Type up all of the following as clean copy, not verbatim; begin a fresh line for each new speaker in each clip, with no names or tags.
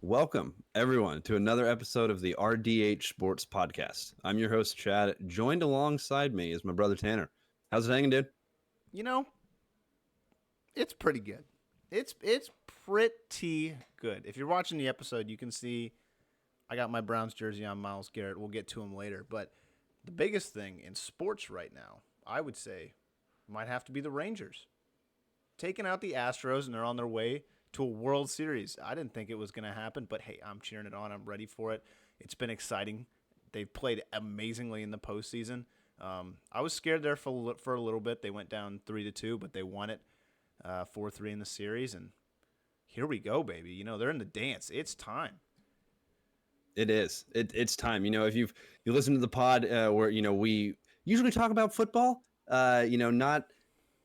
Welcome, everyone, to another episode of the RDH Sports Podcast. I'm your host, Chad. Joined alongside me is my brother, Tanner. How's it hanging, dude?
You know, it's pretty good. It's pretty good. If you're watching the episode, you can see I got my Browns jersey on Myles Garrett. We'll get to him later. But the biggest thing in sports right now, I would say, might have to be the Rangers. Taking out the Astros, and they're on their way to a World Series. I didn't think it was going to happen, but hey, I'm cheering it on. I'm ready for it. It's been exciting. They've played amazingly in the postseason. I was scared there for a little bit. They went down 3-2, but they won it 4-3 in the series, and here we go, baby. You know, they're in the dance. It's time.
It is. It's time. If you listen to the pod where we usually talk about football,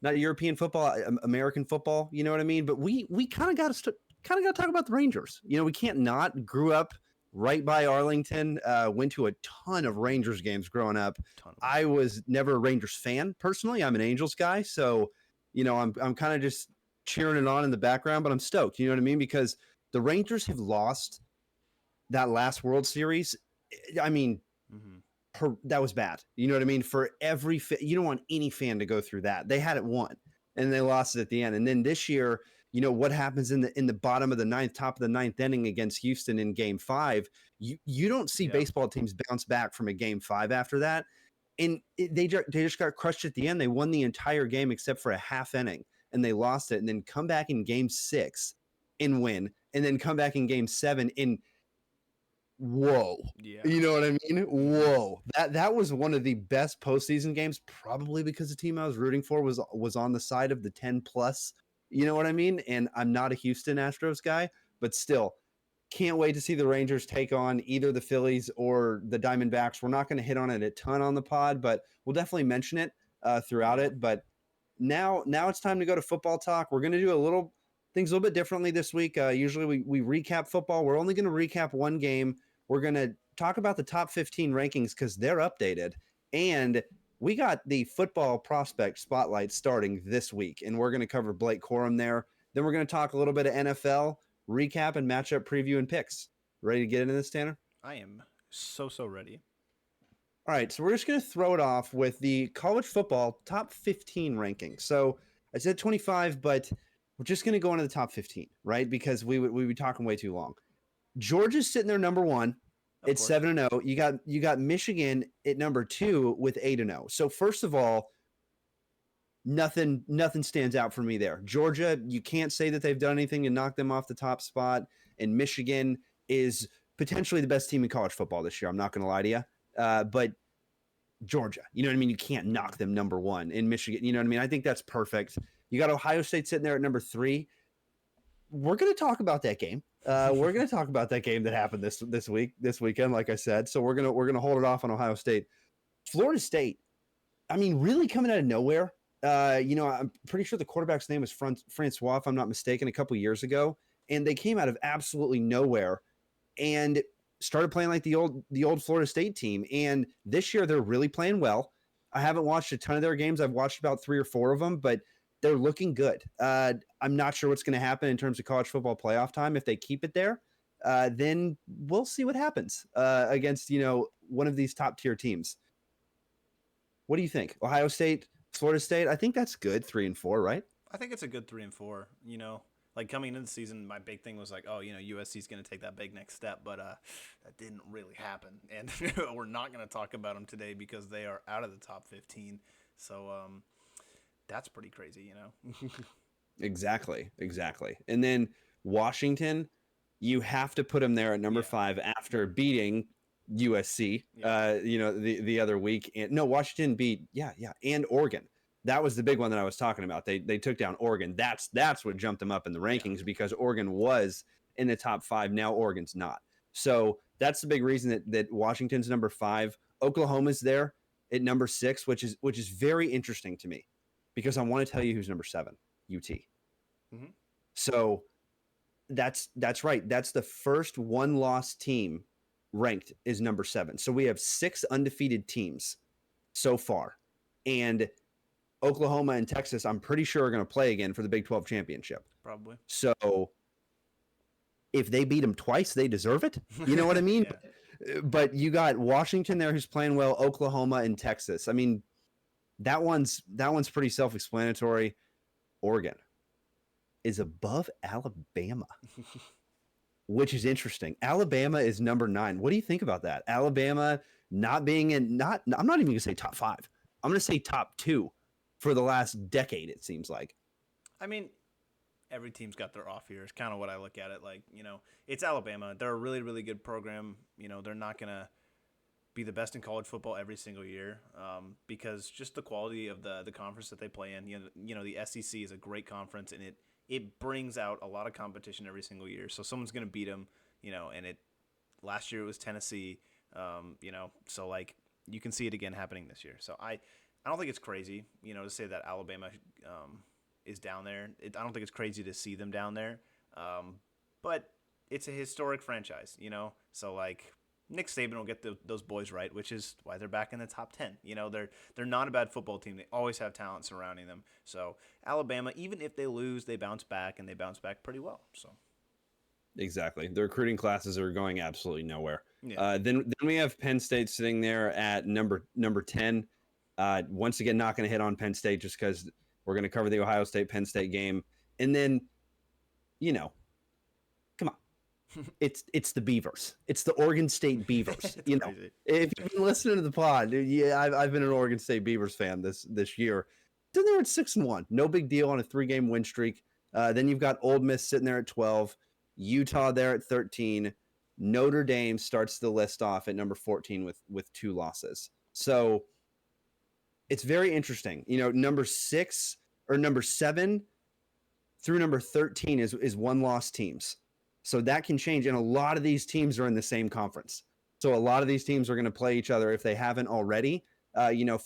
not European football, American football. You know what I mean? But we kind of got to talk about the Rangers. We can't not. Grew up right by Arlington. Went to a ton of Rangers games growing up. I was never a Rangers fan personally. I'm an Angels guy, so I'm kind of just cheering it on in the background. But I'm stoked. You know what I mean? Because the Rangers have lost that last World Series. I mean. That was bad. You know what I mean? For every you don't want any fan to go through that. They had it won and they lost it at the end. And then this year, what happens in the bottom of the ninth, top of the ninth inning against Houston in Game 5? You don't see baseball teams bounce back from a Game 5 after that. And they just got crushed at the end. They won the entire game except for a half inning, and they lost it. And then come back in Game 6 and win, and then come back in Game 7 and whoa.
Yeah.
You know what I mean? Whoa. That was one of the best postseason games, probably because the team I was rooting for was on the side of the 10 plus. You know what I mean? And I'm not a Houston Astros guy, but still can't wait to see the Rangers take on either the Phillies or the Diamondbacks. We're not going to hit on it a ton on the pod, but we'll definitely mention it throughout it. But now it's time to go to football talk. We're going to do things a little bit differently this week. Usually we recap football. We're only going to recap one game. We're going to talk about the top 15 rankings because they're updated. And we got the football prospect spotlight starting this week. And we're going to cover Blake Corum there. Then we're going to talk a little bit of NFL, recap, and matchup preview and picks. Ready to get into this, Tanner?
I am so ready.
All right, so we're just going to throw it off with the college football top 15 rankings. So I said 25, but we're just going to go into the top 15, right? Because we would be talking way too long. Georgia's sitting there number 1. It's 7-0. You got Michigan at number 2 with 8-0. So first of all, nothing stands out for me there. Georgia, you can't say that they've done anything to knock them off the top spot. And Michigan is potentially the best team in college football this year. I'm not going to lie to you. But Georgia, you know what I mean? You can't knock them number 1. In Michigan, you know what I mean? I think that's perfect. You got Ohio State sitting there at number 3. We're going to talk about that game. We're going to talk about that game that happened this weekend, like I said. So we're gonna hold it off on Ohio State. Florida State, I mean, really coming out of nowhere. I'm pretty sure the quarterback's name was Francois, if I'm not mistaken, a couple years ago, and they came out of absolutely nowhere and started playing like the old Florida State team. And this year they're really playing well. I haven't watched a ton of their games. I've watched about 3 or 4 of them, but they're looking good. I'm not sure what's going to happen in terms of college football playoff time. If they keep it there, then we'll see what happens against, one of these top tier teams. What do you think? Ohio State, Florida State? I think that's good. 3 and 4, right?
I think it's a good 3 and 4. Like coming into the season, my big thing was like, USC is going to take that big next step, but that didn't really happen. And we're not going to talk about them today because they are out of the top 15. So, that's pretty crazy,
Exactly. And then Washington, you have to put them there at number 5 after beating USC, the other week. And no, Washington beat, and Oregon. That was the big one that I was talking about. They took down Oregon. That's what jumped them up in the rankings because Oregon was in the top 5. Now Oregon's not. So that's the big reason that Washington's number 5. Oklahoma's there at number 6, which is very interesting to me. Because I want to tell you who's number 7, UT.
Mm-hmm.
So that's right. That's the first one-loss team ranked is number 7. So we have 6 undefeated teams so far. And Oklahoma and Texas, I'm pretty sure, are going to play again for the Big 12 championship.
Probably.
So if they beat them twice, they deserve it. You know what I mean?
Yeah.
But you got Washington there who's playing well, Oklahoma and Texas. I mean, that one's pretty self-explanatory. Oregon is above Alabama, which is interesting. Alabama is number 9. What do you think about that? Alabama not being I'm not even going to say top 5. I'm going to say top 2 for the last decade, it seems like.
I mean, every team's got their off years. Kind of what I look at it like. It's Alabama. They're a really, really good program. They're not going to be the best in college football every single year because just the quality of the conference that they play in. The SEC is a great conference, and it brings out a lot of competition every single year. So someone's going to beat them, and last year it was Tennessee, so like you can see it again happening this year. So I don't think it's crazy, to say that Alabama is down there. I don't think it's crazy to see them down there, but it's a historic franchise, so like Nick Saban will get those boys right, which is why they're back in the top 10. They're not a bad football team. They always have talent surrounding them. So Alabama, even if they lose, they bounce back, and they bounce back pretty well. So
exactly, the recruiting classes are going absolutely nowhere.
Yeah.
Then we have Penn State sitting there at number 10. Once again, not going to hit on Penn State just because we're going to cover the Ohio State Penn State game, and then come on. It's the Beavers. It's the Oregon State Beavers. If you've been listening to the pod, yeah, I've been an Oregon State Beavers fan this year. Then they're at 6-1, no big deal on a 3-game win streak. Then you've got Ole Miss sitting there at 12, Utah there at 13. Notre Dame starts the list off at number 14 with 2 losses. So it's very interesting. Number 6 or number 7 through number 13 is 1-loss teams. So that can change. And a lot of these teams are in the same conference. So a lot of these teams are going to play each other if they haven't already,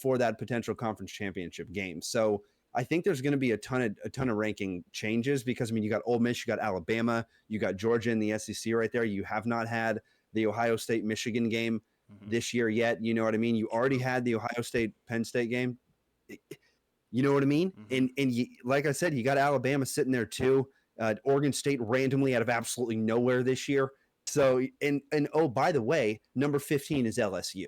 for that potential conference championship game. So I think there's going to be a ton of ranking changes because, you got Ole Miss, you got Alabama, you got Georgia in the SEC right there. You have not had the Ohio State Michigan game this year yet. You know what I mean? You already had the Ohio State Penn State game. You know what I mean? And like I said, you got Alabama sitting there too. Oregon State randomly out of absolutely nowhere this year. So, and oh, by the way, number 15 is LSU.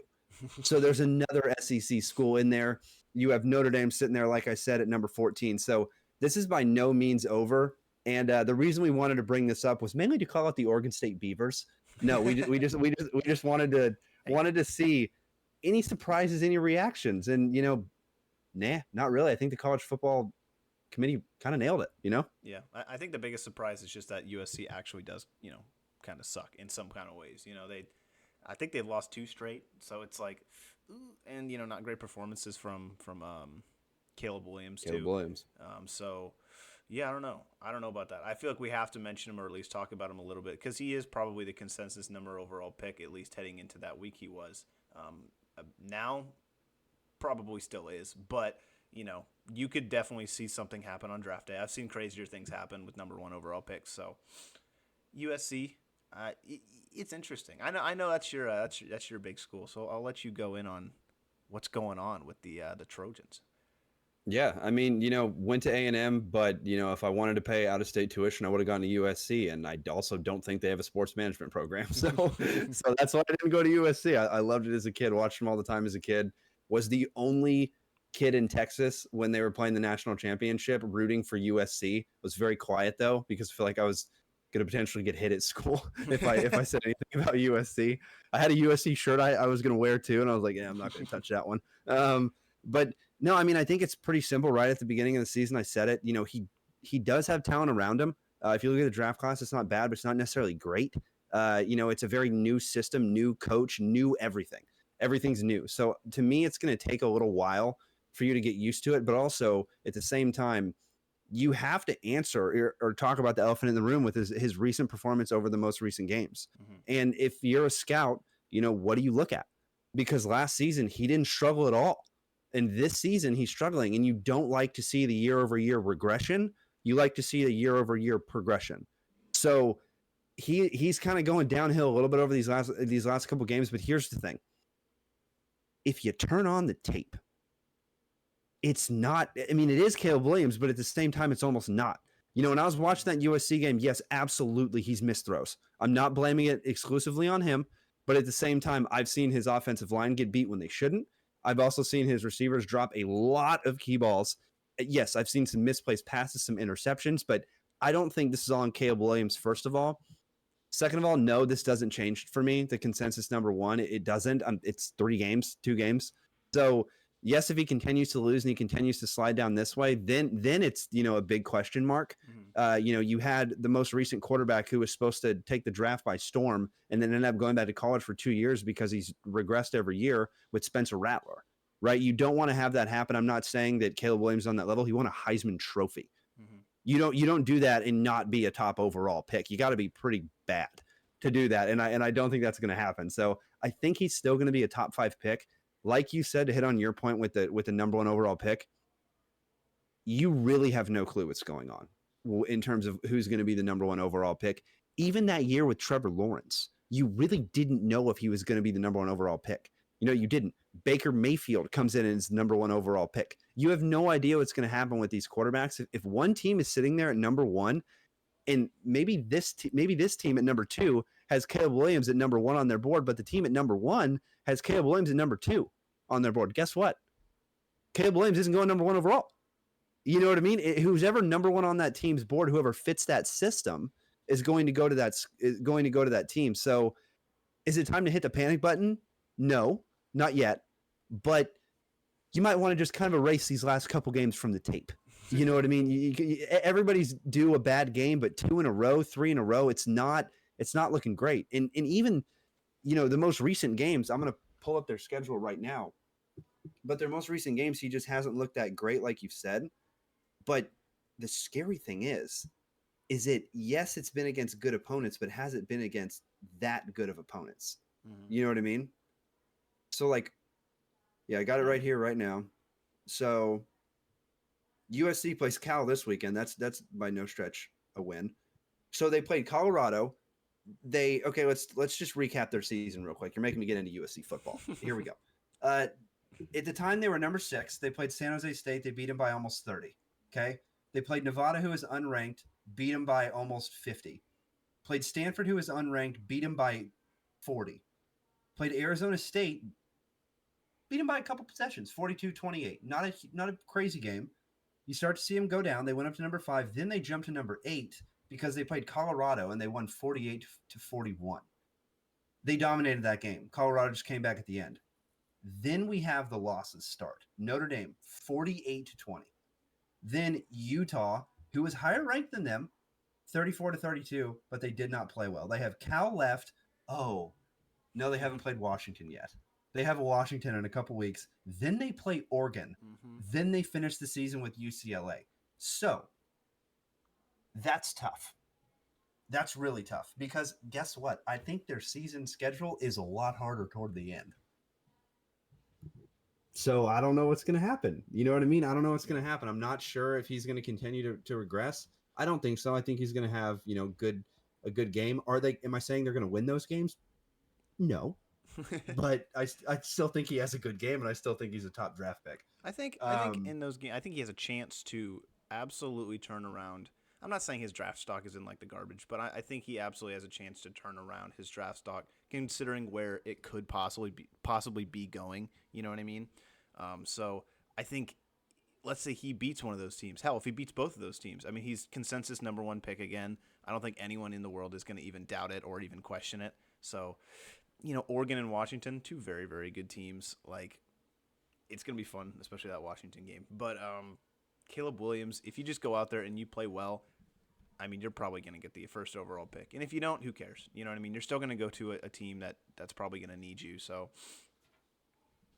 So there's another SEC school in there. You have Notre Dame sitting there, like I said, at number 14. So this is by no means over. And the reason we wanted to bring this up was mainly to call out the Oregon State Beavers. No, we just wanted to see any surprises, any reactions, and nah, not really. I think the college football committee kind of nailed it,
Yeah, I think the biggest surprise is just that USC actually does, kind of suck in some kind of ways. I think they've lost 2 straight, so it's like, and not great performances from Caleb Williams too. So yeah, I don't know about that. I feel like we have to mention him or at least talk about him a little bit because he is probably the consensus number overall pick, at least heading into that week. He was now probably still is, but you could definitely see something happen on draft day. I've seen crazier things happen with number 1 overall picks. So USC, it's interesting. I know that's your big school. So I'll let you go in on what's going on with the Trojans.
Yeah, went to A&M, but if I wanted to pay out-of-state tuition, I would have gone to USC, and I also don't think they have a sports management program. So that's why I didn't go to USC. I loved it as a kid, watched them all the time as a kid. Was the only kid in Texas when they were playing the national championship rooting for USC. Was very quiet though because I feel like I was going to potentially get hit at school if I said anything about USC. I had a USC shirt I was going to wear too, and I was like, yeah, I'm not going to touch that one. But no, I think it's pretty simple. Right at the beginning of the season, I said it. He does have talent around him. If you look at the draft class, it's not bad, but it's not necessarily great. It's a very new system, new coach, new everything. Everything's new. So to me, it's going to take a little while for you to get used to it. But also at the same time, you have to answer or talk about the elephant in the room with his recent performance over the most recent games. And if you're a scout, what do you look at? Because last season, he didn't struggle at all. And this season, he's struggling. And you don't like to see the year-over-year regression. You like to see the year-over-year progression. So he's kind of going downhill a little bit over these last couple games. But here's the thing. If you turn on the tape, it's not, it is Caleb Williams, but at the same time, it's almost not. When I was watching that USC game, yes, absolutely, he's missed throws. I'm not blaming it exclusively on him, but at the same time, I've seen his offensive line get beat when they shouldn't. I've also seen his receivers drop a lot of key balls. Yes, I've seen some misplaced passes, some interceptions, but I don't think this is all on Caleb Williams, first of all. Second of all, no, this doesn't change for me. The consensus number one, it doesn't. It's 3 games, 2 games. So yes, if he continues to lose and he continues to slide down this way, then it's a big question mark. You had the most recent quarterback who was supposed to take the draft by storm and then ended up going back to college for 2 years because he's regressed every year with Spencer Rattler. Right? You don't want to have that happen. I'm not saying that Caleb Williams is on that level. He won a Heisman Trophy. You don't do that and not be a top overall pick. You got to be pretty bad to do that, and I don't think that's going to happen. So I think he's still going to be a top 5 pick. Like you said, to hit on your point with the number 1 overall pick, you really have no clue what's going on in terms of who's going to be the number 1 overall pick. Even that year with Trevor Lawrence, you really didn't know if he was going to be the number 1 overall pick. You didn't. Baker Mayfield comes in and is the number 1 overall pick. You have no idea what's going to happen with these quarterbacks. If one team is sitting there at number 1, and maybe this team at number 2 has Caleb Williams at number 1 on their board, but the team at number 1 has Caleb Williams at number 2 on their board. Guess what? Caleb Williams isn't going number 1 overall. You know what I mean? Who's ever number 1 on that team's board, whoever fits that system, is going to go to that team. So, is it time to hit the panic button? No, not yet. But you might want to just kind of erase these last couple games from the tape. You know what I mean? Everybody's due a bad game, but 2 in a row, 3 in a row, it's not looking great. And even, the most recent games, I'm going to pull up their schedule right now. But their most recent games, he just hasn't looked that great, like you've said. But the scary thing is yes, it's been against good opponents, but has it been against that good of opponents? You know what I mean? So, yeah, I got it right here, right now. So USC plays Cal this weekend. That's by no stretch a win. So they played Colorado. Let's just recap their season real quick. You're making me get into USC football. Here we go. At the time they were number 6. They played San Jose State. They beat them by almost 30. Okay. They played Nevada, who is unranked, beat them by almost 50. Played Stanford, who is unranked, beat them by 40. Played Arizona State, beat them by a couple possessions, 42-28. Not a crazy game. You start to see them go down. They went up to number 5. Then they jumped to number 8 because they played Colorado and they won 48-41. They dominated that game. Colorado just came back at the end. Then we have the losses start. Notre Dame, 48-20. Then Utah, who was higher ranked than them, 34-32, but they did not play well. They have Cal left. Oh, no, they haven't played Washington yet. They have Washington in a couple weeks. Then they play Oregon. Then they finish the season with UCLA. So that's tough. That's really tough because guess what? I think their season schedule is a lot harder toward the end. So I don't know what's going to happen. You know what I mean? I don't know what's going to happen. I'm not sure if he's going to continue to regress. I don't think so. I think he's going to have, a good game. Am I saying they're going to win those games? No. But I still think he has a good game, and I still think he's a top draft pick.
I think in those games, I think he has a chance to absolutely turn around. I'm not saying his draft stock is in the garbage, but I think he absolutely has a chance to turn around his draft stock, considering where it could possibly be going. You know what I mean? So I think, let's say he beats one of those teams. Hell, if he beats both of those teams, I mean, he's consensus number 1 pick again. I don't think anyone in the world is going to even doubt it or even question it. So, Oregon and Washington, 2 very, very good teams. It's going to be fun, especially that Washington game. But Caleb Williams, if you just go out there and you play well, I mean, you're probably going to get the first overall pick. And if you don't, who cares? You know what I mean? You're still going to go to a team that's probably going to need you. So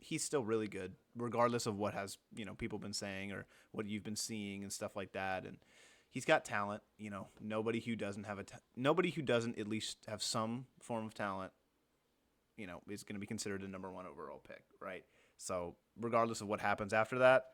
he's still really good, regardless of what has, people been saying or what you've been seeing and stuff like that. And he's got talent. Nobody who doesn't at least have some form of talent, is going to be considered a number 1 overall pick, right? So regardless of what happens after that,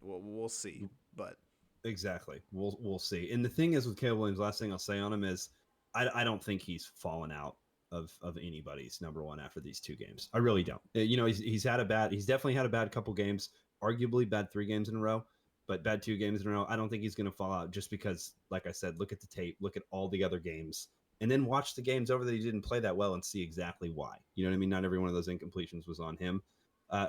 we'll see. But
exactly, we'll see. And the thing is with Caleb Williams, last thing I'll say on him is I don't think he's fallen out of anybody's number 1 after these 2 games. I really don't. He's definitely had a bad couple games, arguably bad 3 games in a row. but bad 2 games in a row. I don't think he's going to fall out just because, like I said, look at the tape, look at all the other games, and then watch the games over that he didn't play that well and see exactly why. You know what I mean? Not every one of those incompletions was on him.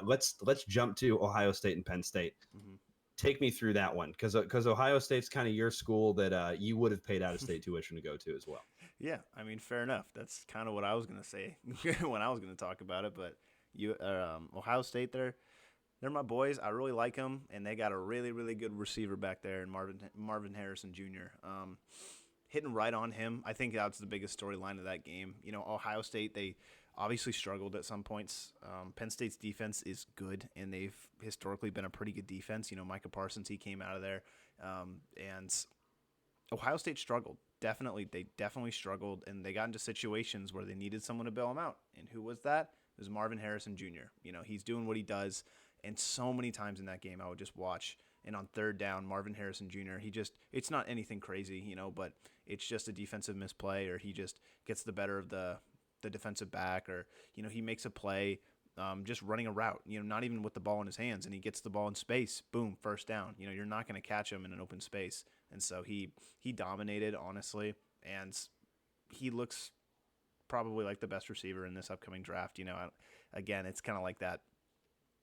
Let's jump to Ohio State and Penn State.
Mm-hmm.
Take me through that one, because Ohio State's kind of your school that you would have paid out of state tuition to go to as well.
Yeah, I mean, fair enough. That's kind of what I was gonna say when I was gonna talk about it. But Ohio State, they're my boys. I really like them, and they got a really, really good receiver back there, in Marvin Harrison Jr. Hitting right on him. I think that's the biggest storyline of that game. Ohio State, they obviously struggled at some points. Penn State's defense is good, and they've historically been a pretty good defense. Micah Parsons, he came out of there, and Ohio State struggled. They definitely struggled, and they got into situations where they needed someone to bail them out. And who was that? It was Marvin Harrison Jr. He's doing what he does, and so many times in that game I would just watch, and on third down, Marvin Harrison Jr., it's not anything crazy, but it's just a defensive misplay, or he just gets the better of the defensive back, or, he makes a play just running a route, not even with the ball in his hands, and he gets the ball in space, boom, first down. You're not going to catch him in an open space. And so he dominated, honestly, and he looks probably like the best receiver in this upcoming draft. Again, it's kind of like that.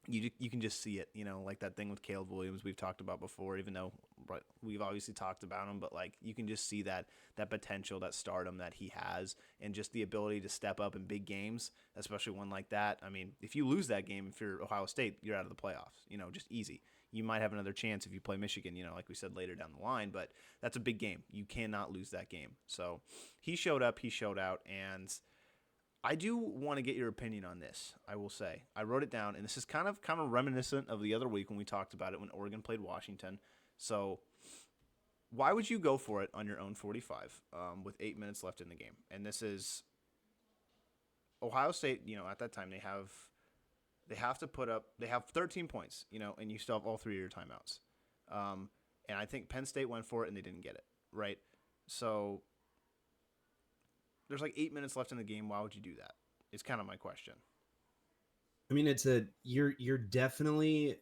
You can just see it, like that thing with Caleb Williams we've talked about before, even though we've obviously talked about him, but like you can just see that potential, that stardom that he has, and just the ability to step up in big games, especially one like that. I mean, if you lose that game, if you're Ohio State, you're out of the playoffs, just easy. You might have another chance if you play Michigan, like we said later down the line, but that's a big game. You cannot lose that game. So he showed up, he showed out, and I do want to get your opinion on this. I will say I wrote it down, and this is kind of reminiscent of the other week when we talked about it when Oregon played Washington. So why would you go for it on your own 45 with 8 minutes left in the game? And this is Ohio State. At that time they have 13 points. And you still have all 3 of your timeouts. And I think Penn State went for it and they didn't get it right. So there's like 8 minutes left in the game. Why would you do that? It's kind of my question.
I mean, you're definitely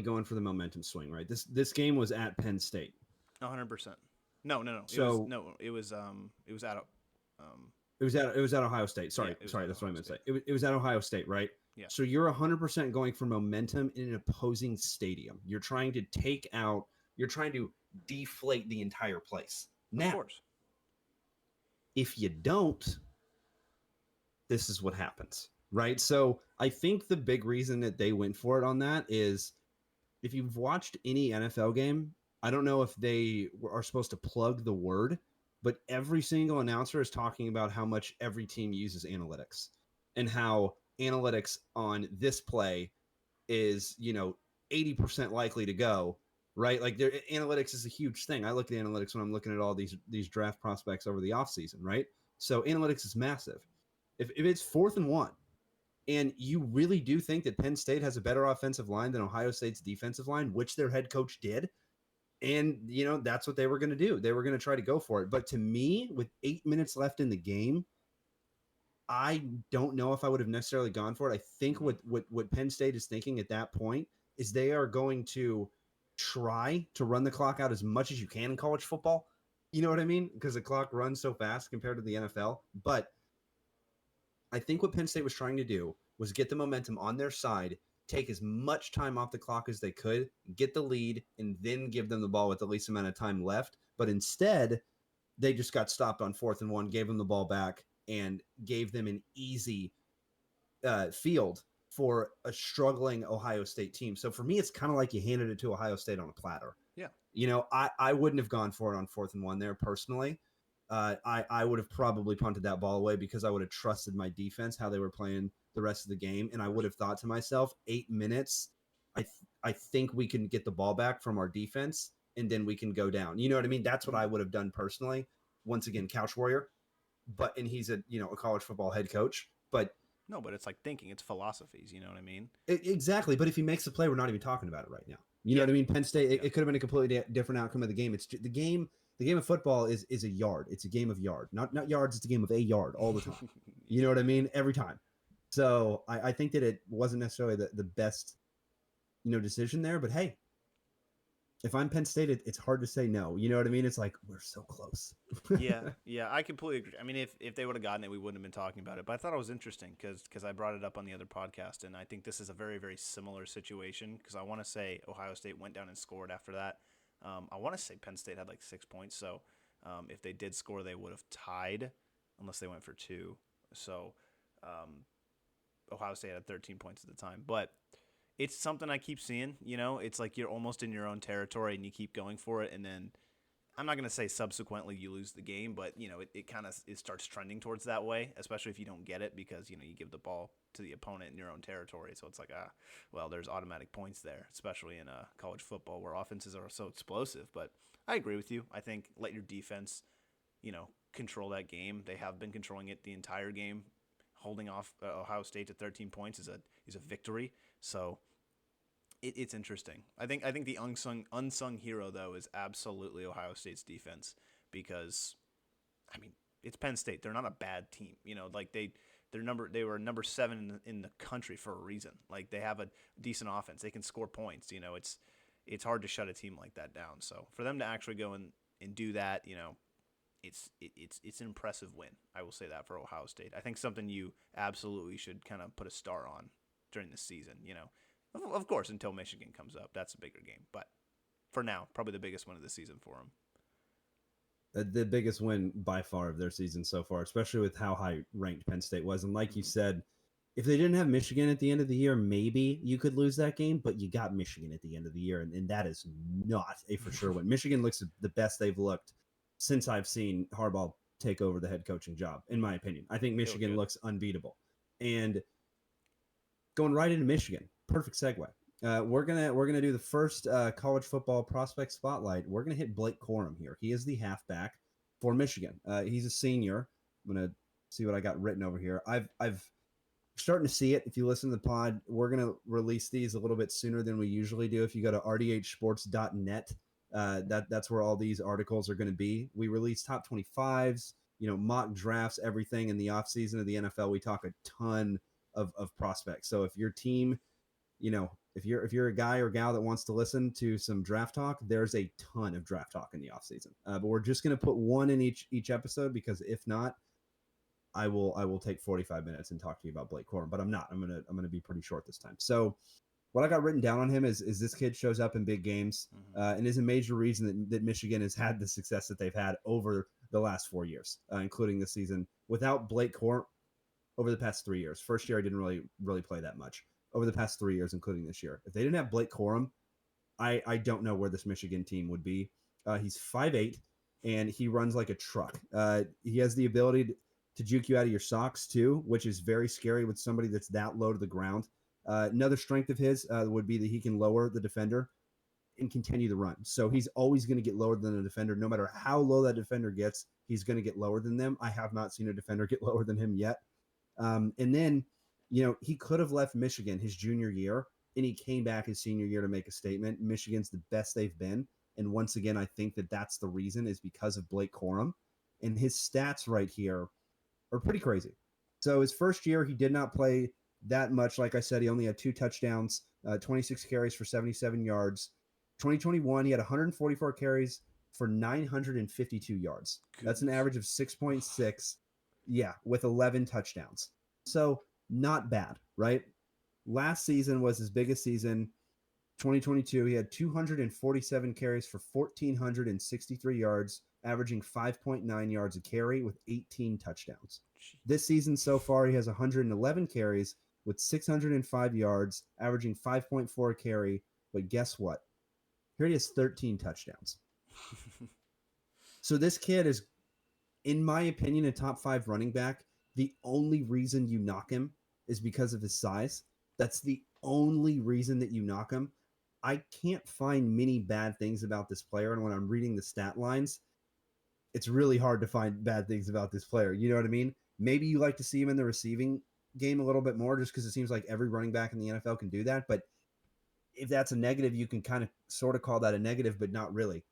going for the momentum swing, right? This game was at Penn State.
100%. No.
So
it was at
it was at Ohio State. Sorry, that's what I meant to say. It was at Ohio State, right?
Yeah.
So you're 100% going for momentum in an opposing stadium. You're trying to deflate the entire place. Now,
of course.
If you don't, this is what happens, right? So I think the big reason that they went for it on that is, if you've watched any NFL game, I don't know if they are supposed to plug the word, but every single announcer is talking about how much every team uses analytics and how analytics on this play is, 80% likely to go, right? Like analytics is a huge thing. I look at analytics when I'm looking at all these draft prospects over the offseason, right? So analytics is massive. If it's 4th and 1, and you really do think that Penn State has a better offensive line than Ohio State's defensive line, which their head coach did, and, that's what they were going to do. They were going to try to go for it. But to me, with 8 minutes left in the game, I don't know if I would have necessarily gone for it. I think what Penn State is thinking at that point is they are going to try to run the clock out as much as you can in college football. You know what I mean? Because the clock runs so fast compared to the NFL. But I think what Penn State was trying to do was get the momentum on their side, take as much time off the clock as they could, get the lead, and then give them the ball with the least amount of time left. But instead, they just got stopped on 4th and 1, gave them the ball back, and gave them an easy field for a struggling Ohio State team. So for me, it's kind of like you handed it to Ohio State on a platter.
Yeah.
I wouldn't have gone for it on 4th and 1 there personally. I would have probably punted that ball away because I would have trusted my defense, how they were playing the rest of the game. And I would have thought to myself, 8 minutes, I think we can get the ball back from our defense and then we can go down. You know what I mean? That's what I would have done personally. Once again, couch warrior, and he's a college football head coach, but
it's like thinking, it's philosophies. You know what I mean?
Exactly. But if he makes the play, we're not even talking about it right now. You know what I mean? Penn State, it could have been a completely different outcome of the game. It's the game. The game of football is a yard. It's a game of yard, not yards. It's a game of a yard all the time. You know what I mean? Every time. So I think that it wasn't necessarily the best, decision there, but hey, if I'm Penn State, it's hard to say no. You know what I mean? It's like we're so close.
Yeah, I completely agree. I mean, if they would have gotten it, we wouldn't have been talking about it. But I thought it was interesting because I brought it up on the other podcast, and I think this is a very very similar situation because I want to say Ohio State went down and scored after that. I want to say Penn State had like 6 points, so if they did score, they would have tied unless they went for two. So um, Ohio State had 13 points at the time, but it's something I keep seeing. It's like you're almost in your own territory and you keep going for it, and then I'm not going to say subsequently you lose the game, but it kind of it starts trending towards that way, especially if you don't get it because you give the ball to the opponent in your own territory. So it's like well, there's automatic points there, especially in college football where offenses are so explosive. But I agree with you. I think let your defense, control that game. They have been controlling it the entire game. Holding off Ohio State to 13 points is a victory. So it's interesting. I think the unsung hero though is absolutely Ohio State's defense because I mean it's Penn State. They're not a bad team. Like they were number 7 in the country for a reason. Like they have a decent offense. They can score points. It's hard to shut a team like that down. So for them to actually go and do that, it's an impressive win. I will say that for Ohio State. I think something you absolutely should kind of put a star on during the season. Of course, until Michigan comes up, that's a bigger game. But for now, probably the biggest win of the season for them.
The biggest win by far of their season so far, especially with how high ranked Penn State was. And like you said, if they didn't have Michigan at the end of the year, maybe you could lose that game, but you got Michigan at the end of the year, and that is not a for sure win. Michigan looks the best they've looked since I've seen Harbaugh take over the head coaching job, in my opinion. I think Michigan looks unbeatable. And going right into Michigan, perfect segue. We're gonna do the first college football prospect spotlight. We're gonna hit Blake Corum here. He is the halfback for Michigan. He's a senior. I'm gonna see what I got written over here. I've starting to see it. If you listen to the pod, we're gonna release these a little bit sooner than we usually do. If you go to rdhsports.net, that's where all these articles are going to be. We release top 25s, mock drafts, everything in the offseason of the NFL. We talk a ton of prospects. So if your team, if you're a guy or gal that wants to listen to some draft talk, there's a ton of draft talk in the offseason. But we're just going to put one in each episode because if not, I will take 45 minutes and talk to you about Blake Corum, but I'm not. I'm gonna be pretty short this time. So what I got written down on him is this kid shows up in big games and is a major reason that Michigan has had the success that they've had over the last 4 years, including this season. Without Blake Corum, over the past 3 years, first year I didn't really play that much. Over the past 3 years, including this year, if they didn't have Blake Corum, I don't know where this Michigan team would be. He's 5'8", and he runs like a truck. He has the ability to juke you out of your socks too, which is very scary with somebody that's that low to the ground. Another strength of his would be that he can lower the defender and continue the run. So he's always going to get lower than a defender. No matter how low that defender gets, he's going to get lower than them. I have not seen a defender get lower than him yet. And then, he could have left Michigan his junior year, and he came back his senior year to make a statement. Michigan's the best they've been. And once again, I think that's the reason is because of Blake Corum. And his stats right here are pretty crazy. So his first year, he did not play that much. Like I said, he only had 2 touchdowns, 26 carries for 77 yards. 2021, he had 144 carries for 952 yards. Goodness. That's an average of 6.6. Yeah, with 11 touchdowns. So not bad, right? Last season was his biggest season. 2022, he had 247 carries for 1,463 yards, averaging 5.9 yards a carry with 18 touchdowns. This season so far, he has 111 carries with 605 yards, averaging 5.4 carry. But guess what? Here he has 13 touchdowns. So this kid is, in my opinion, a top 5 running back. The only reason you knock him is because of his size. That's the only reason that you knock him. I can't find many bad things about this player. And when I'm reading the stat lines, it's really hard to find bad things about this player. You know what I mean? Maybe you like to see him in the receiving game a little bit more just because it seems like every running back in the NFL can do that. But if that's a negative, you can kind of sort of call that a negative, but not really.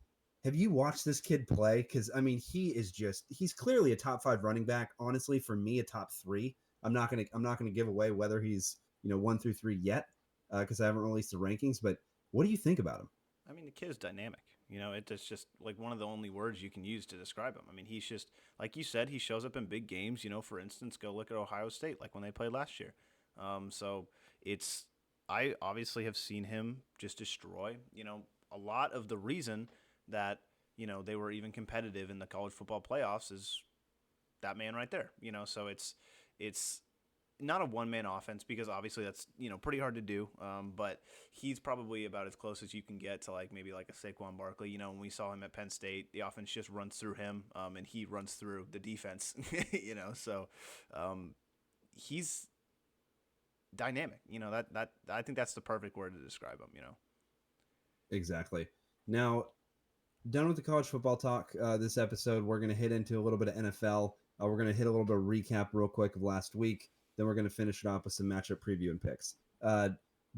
Have you watched this kid play? Because, I mean, he's clearly a top 5 running back. Honestly, for me, a top 3. I'm not gonna give away whether he's 1 through 3 yet because I haven't released the rankings. But what do you think about him?
I mean, the kid is dynamic. It's just like one of the only words you can use to describe him. I mean, he's just like you said. He shows up in big games. For instance, go look at Ohio State, like when they played last year. So it's I obviously have seen him just destroy. A lot of the reason that they were even competitive in the college football playoffs is that man right there. So it's not a one-man offense because obviously that's pretty hard to do. But he's probably about as close as you can get to like maybe like a Saquon Barkley. When we saw him at Penn State, the offense just runs through him, and he runs through the defense. So he's dynamic. That I think that's the perfect word to describe him.
Exactly. Now, done with the college football talk this episode. We're going to hit into a little bit of NFL. We're going to hit a little bit of recap real quick of last week. Then we're going to finish it off with some matchup preview and picks.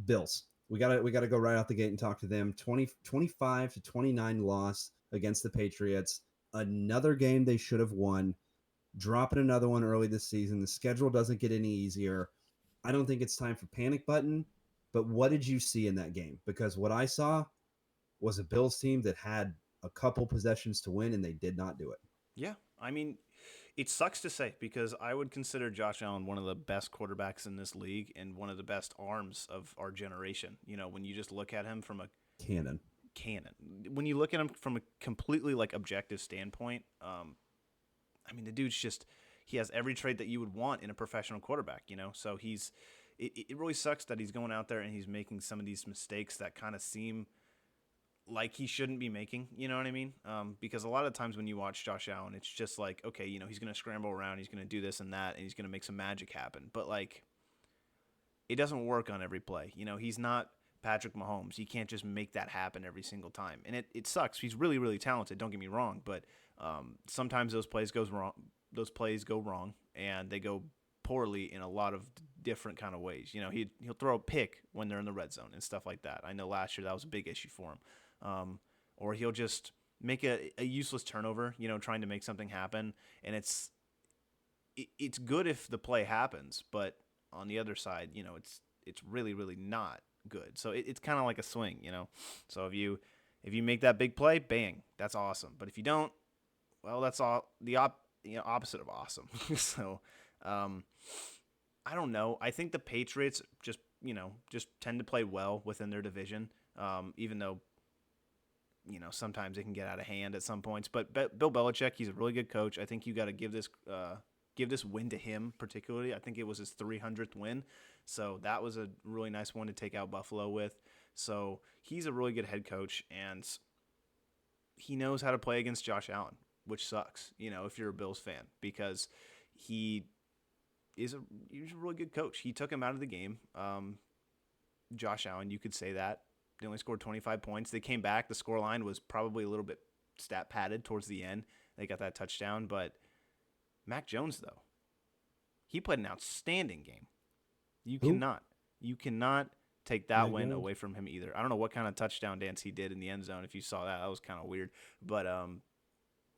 Bills. We got to go right out the gate and talk to them. 25-29 loss against the Patriots. Another game they should have won. Dropping another one early this season. The schedule doesn't get any easier. I don't think it's time for panic button. But what did you see in that game? Because what I saw was a Bills team that had a couple possessions to win, and they did not do it.
Yeah, I mean, it sucks to say because I would consider Josh Allen one of the best quarterbacks in this league and one of the best arms of our generation. When you just look at him from a
Cannon.
When you look at him from a completely like objective standpoint, I mean, the dude's he has every trait that you would want in a professional quarterback. So it really sucks that he's going out there and he's making some of these mistakes that kind of seem like he shouldn't be making, you know what I mean? Because a lot of times when you watch Josh Allen, it's just like, okay, he's going to scramble around, he's going to do this and that, and he's going to make some magic happen. But, like, it doesn't work on every play. He's not Patrick Mahomes. He can't just make that happen every single time. And it sucks. He's really, really talented, don't get me wrong. But sometimes those plays go wrong, and they go poorly in a lot of different kind of ways. He'll throw a pick when they're in the red zone and stuff like that. I know last year that was a big issue for him. Or he'll just make a useless turnover, trying to make something happen. And it's good if the play happens, but on the other side, it's really, really not good. So it's kind of like a swing, So if you make that big play, bang, that's awesome. But if you don't, well, that's all the opposite of awesome. So I don't know. I think the Patriots just tend to play well within their division, even though sometimes it can get out of hand at some points. But Bill Belichick, he's a really good coach. I think you got to give this win to him particularly. I think it was his 300th win. So that was a really nice one to take out Buffalo with. So he's a really good head coach, and he knows how to play against Josh Allen, which sucks, if you're a Bills fan, because he's a really good coach. He took him out of the game. Josh Allen, you could say that. They only scored 25 points. They came back. The scoreline was probably a little bit stat padded towards the end. They got that touchdown. But Mac Jones, though, he played an outstanding game. You cannot take that win away from him either. I don't know what kind of touchdown dance he did in the end zone. If you saw that, that was kind of weird. But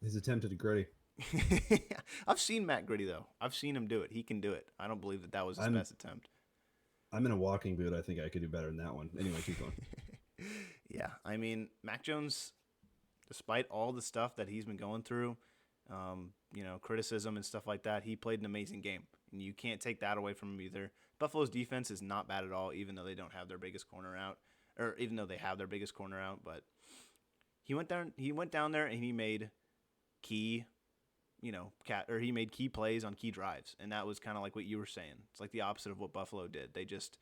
his attempt at gritty.
I've seen Matt Gritty, though. I've seen him do it. He can do it. I don't believe that was his best attempt.
I'm in a walking boot. I think I could do better than that one. Anyway, keep going.
Yeah, I mean, Mac Jones, despite all the stuff that he's been going through, criticism and stuff like that, he played an amazing game. And you can't take that away from him either. Buffalo's defense is not bad at all, even though they don't have their biggest corner out. Or even though they have their biggest corner out. But he went down there and he made key he made key plays on key drives. And that was kind of like what you were saying. It's like the opposite of what Buffalo did. They just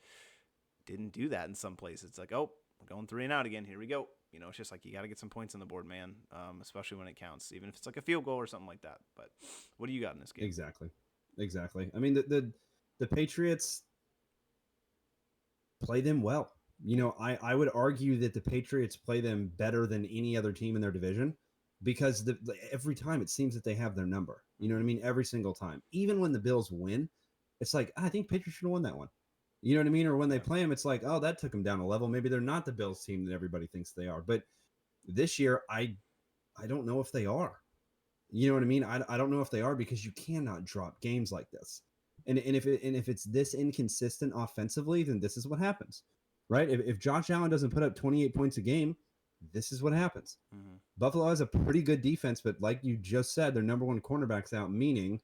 didn't do that in some places. It's like, oh, we're going 3 and out again. Here we go. It's just like you got to get some points on the board, man, especially when it counts, even if it's like a field goal or something like that. But what do you got in this game?
Exactly. I mean, the Patriots play them well. I would argue that the Patriots play them better than any other team in their division because every time it seems that they have their number. You know what I mean? Every single time. Even when the Bills win, it's like, I think Patriots should have won that one. You know what I mean? Or when they play them, it's like, oh, that took them down a level. Maybe they're not the Bills team that everybody thinks they are. But this year, I don't know if they are. You know what I mean? I don't know if they are because you cannot drop games like this. And if it's this inconsistent offensively, then this is what happens, right? If Josh Allen doesn't put up 28 points a game, this is what happens.
Mm-hmm.
Buffalo has a pretty good defense, but like you just said, their number one cornerback's out, meaning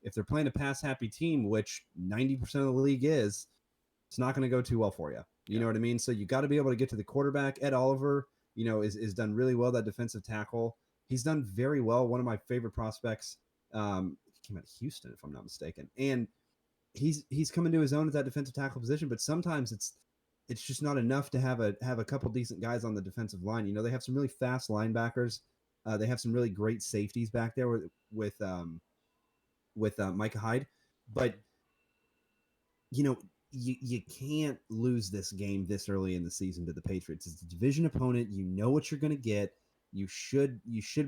if they're playing a pass happy team, which 90% of the league is, it's not going to go too well for you. You
Yeah.
know what I mean? So you got to be able to get to the quarterback. Ed Oliver, is done really well, that defensive tackle. He's done very well. One of my favorite prospects. He came out of Houston, if I'm not mistaken. And he's coming to his own at that defensive tackle position, but sometimes it's just not enough to have a couple decent guys on the defensive line. They have some really fast linebackers. They have some really great safeties back there with Micah Hyde, but you know you can't lose this game this early in the season to the Patriots. It's a division opponent. You know what you're going to get. You should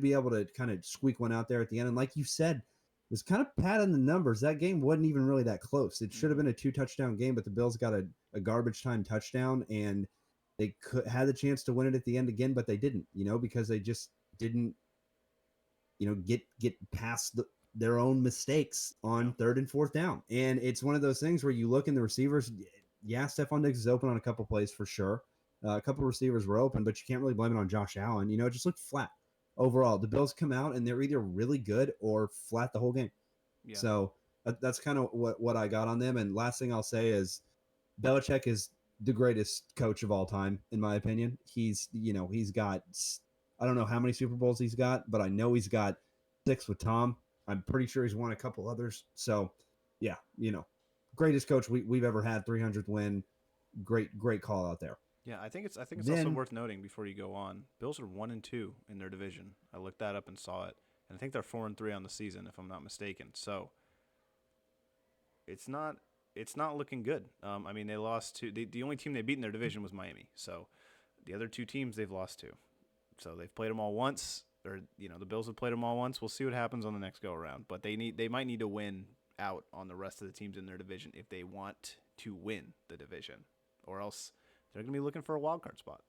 be able to kind of squeak one out there at the end. And like you said, it was kind of padding the numbers. That game wasn't even really that close. It should have been a 2-touchdown game, but the Bills got a garbage time touchdown, and they had the chance to win it at the end again, but they didn't. Because they just didn't get past their own mistakes on third and fourth down. And it's one of those things where you look in the receivers. Yeah, Stephon Diggs is open on a couple plays for sure. A couple receivers were open, but you can't really blame it on Josh Allen. It just looked flat overall. The Bills come out and they're either really good or flat the whole game.
Yeah.
So that's kind of what I got on them. And last thing I'll say is Belichick is the greatest coach of all time, in my opinion. He's got, I don't know how many Super Bowls he's got, but I know he's got 6 with Tom. I'm pretty sure he's won a couple others. So, yeah, greatest coach we've ever had, 300th win. Great call out there.
Yeah, I think it's also worth noting before you go on. Bills are 1-2 in their division. I looked that up and saw it, and I think they're 4-3 on the season, if I'm not mistaken. So it's not looking good. I mean, they lost to the only team they beat in their division was Miami. So the other 2 teams they've lost to. So they've played them all once, or the Bills have played them all once. We'll see what happens on the next go around. But they might need to win out on the rest of the teams in their division if they want to win the division, or else they're going to be looking for a wild card spot.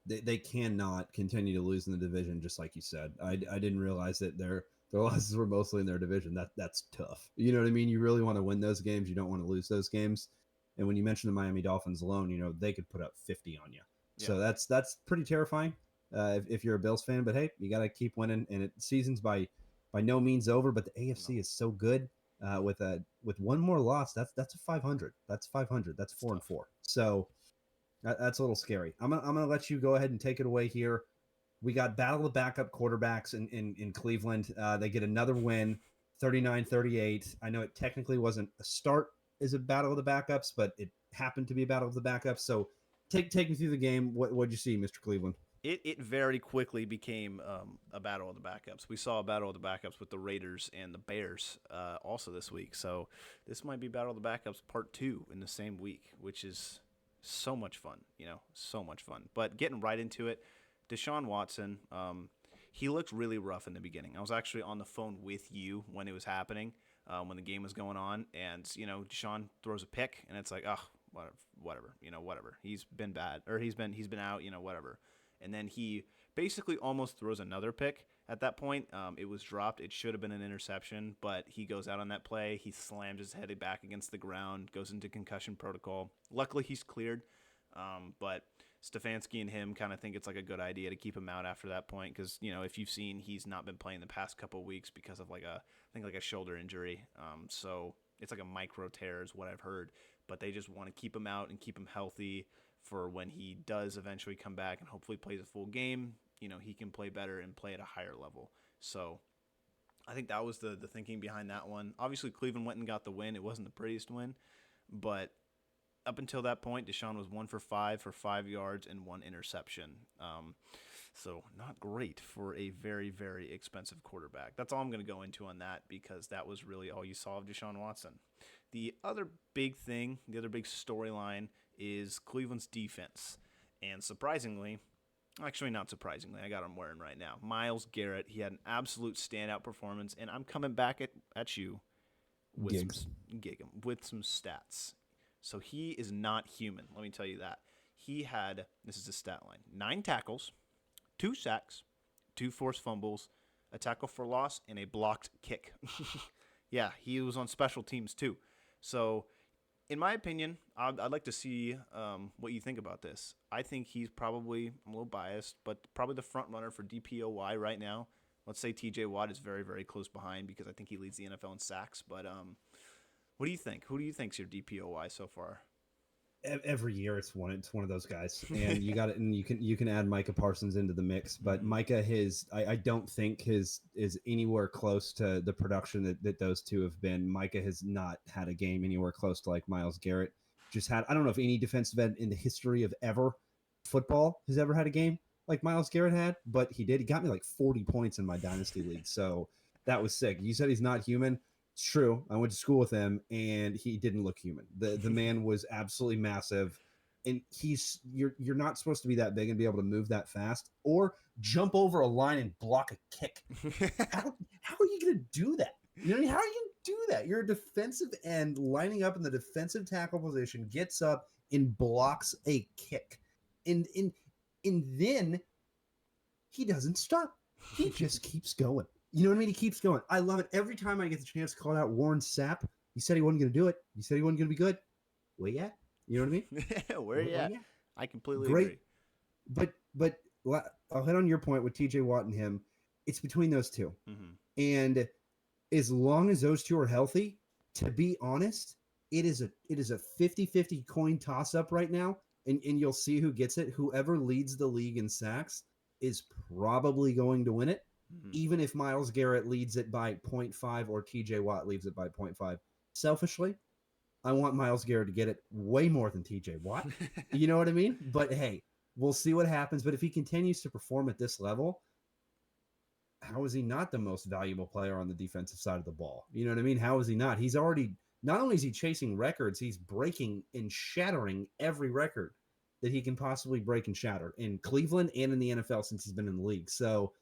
They cannot continue to lose in the division, just like you said. I didn't realize that their losses were mostly in their division. That's tough. You know what I mean? You really want to win those games. You don't want to lose those games. And when you mention the Miami Dolphins alone, they could put up 50 on you. Yeah. So that's pretty terrifying if you're a Bills fan. But hey, you got to keep winning. And season's by no means over. But the AFC is so good. With one more loss, that's a 500. That's 500. That's 4-4. So that's a little scary. I'm gonna let you go ahead and take it away here. We got battle of backup quarterbacks in Cleveland. They get another win, 39-38. I know it technically wasn't a start as a battle of the backups, but it happened to be a battle of the backups. So take me through the game. What'd you see, Mr. Cleveland?
It very quickly became a battle of the backups. We saw a battle of the backups with the Raiders and the Bears also this week. So this might be battle of the backups part 2 in the same week, which is so much fun, so much fun. But getting right into it, Deshaun Watson, he looked really rough in the beginning. I was actually on the phone with you when it was happening, when the game was going on, and Deshaun throws a pick, and it's like, oh, whatever, whatever. He's been bad, or he's been out, whatever. And then he basically almost throws another pick at that point. It was dropped. It should have been an interception, but he goes out on that play. He slams his head back against the ground, goes into concussion protocol. Luckily, he's cleared, but Stefanski and him kind of think it's like a good idea to keep him out after that point because, if you've seen, he's not been playing the past couple of weeks because of like a shoulder injury. So it's like a micro tear is what I've heard, but they just want to keep him out and keep him healthy for when he does eventually come back and hopefully plays a full game, he can play better and play at a higher level. So I think that was the thinking behind that one. Obviously, Cleveland went and got the win. It wasn't the prettiest win, but up until that point, Deshaun was 1 for 5 for 5 yards and 1 interception. So not great for a very, very expensive quarterback. That's all I'm going to go into on that because that was really all you saw of Deshaun Watson. The other big thing, the other big storyline is Cleveland's defense. And surprisingly, actually not surprisingly, I got him wearing right now. Myles Garrett, he had an absolute standout performance, and I'm coming back at you with some stats. So he is not human, let me tell you that. He had, this is his stat line, 9 tackles, 2 sacks, 2 forced fumbles, a tackle for loss, and a blocked kick. Yeah, he was on special teams too. So in my opinion, I'd like to see what you think about this. I think he's probably, I'm a little biased, but probably the front runner for DPOY right now. Let's say TJ Watt is very, very close behind because I think he leads the NFL in sacks. But what do you think? Who do you think's your DPOY so far?
Every year it's one of those guys, and you got it, and you can add Micah Parsons into the mix, but Micah, I don't think his is anywhere close to the production that those two have been. Micah has not had a game anywhere close to like Myles Garrett just had. I don't know if any defensive end in the history of ever football has ever had a game like Myles Garrett had, but he did. He got me like 40 points in my dynasty league, so that was sick. You said he's not human. It's true. I went to school with him, and he didn't look human. The man was absolutely massive, and you're not supposed to be that big and be able to move that fast or jump over a line and block a kick. How are you going to do that? You know what I mean? How are you going to do that? You're a defensive end lining up in the defensive tackle position, gets up and blocks a kick, and then he doesn't stop. He just keeps going. You know what I mean? He keeps going. I love it. Every time I get the chance to call out Warren Sapp, he said he wasn't going to do it. He said he wasn't going to be good. Where you at? You know what I mean?
Where you at? I completely agree.
But I'll hit on your point with TJ Watt and him. It's between those two. And as long as those two are healthy, to be honest, it is a 50-50 coin toss-up right now. And you'll see who gets it. Whoever leads the league in sacks is probably going to win it. Even if Myles Garrett leads it by 0.5 or TJ Watt leads it by 0.5. Selfishly, I want Myles Garrett to get it way more than TJ Watt. You know what I mean? But hey, we'll see what happens. But if he continues to perform at this level, how is he not the most valuable player on the defensive side of the ball? You know what I mean? How is he not? He's already, not only is he chasing records, he's breaking and shattering every record that he can possibly break and shatter in Cleveland and in the NFL since he's been in the league. So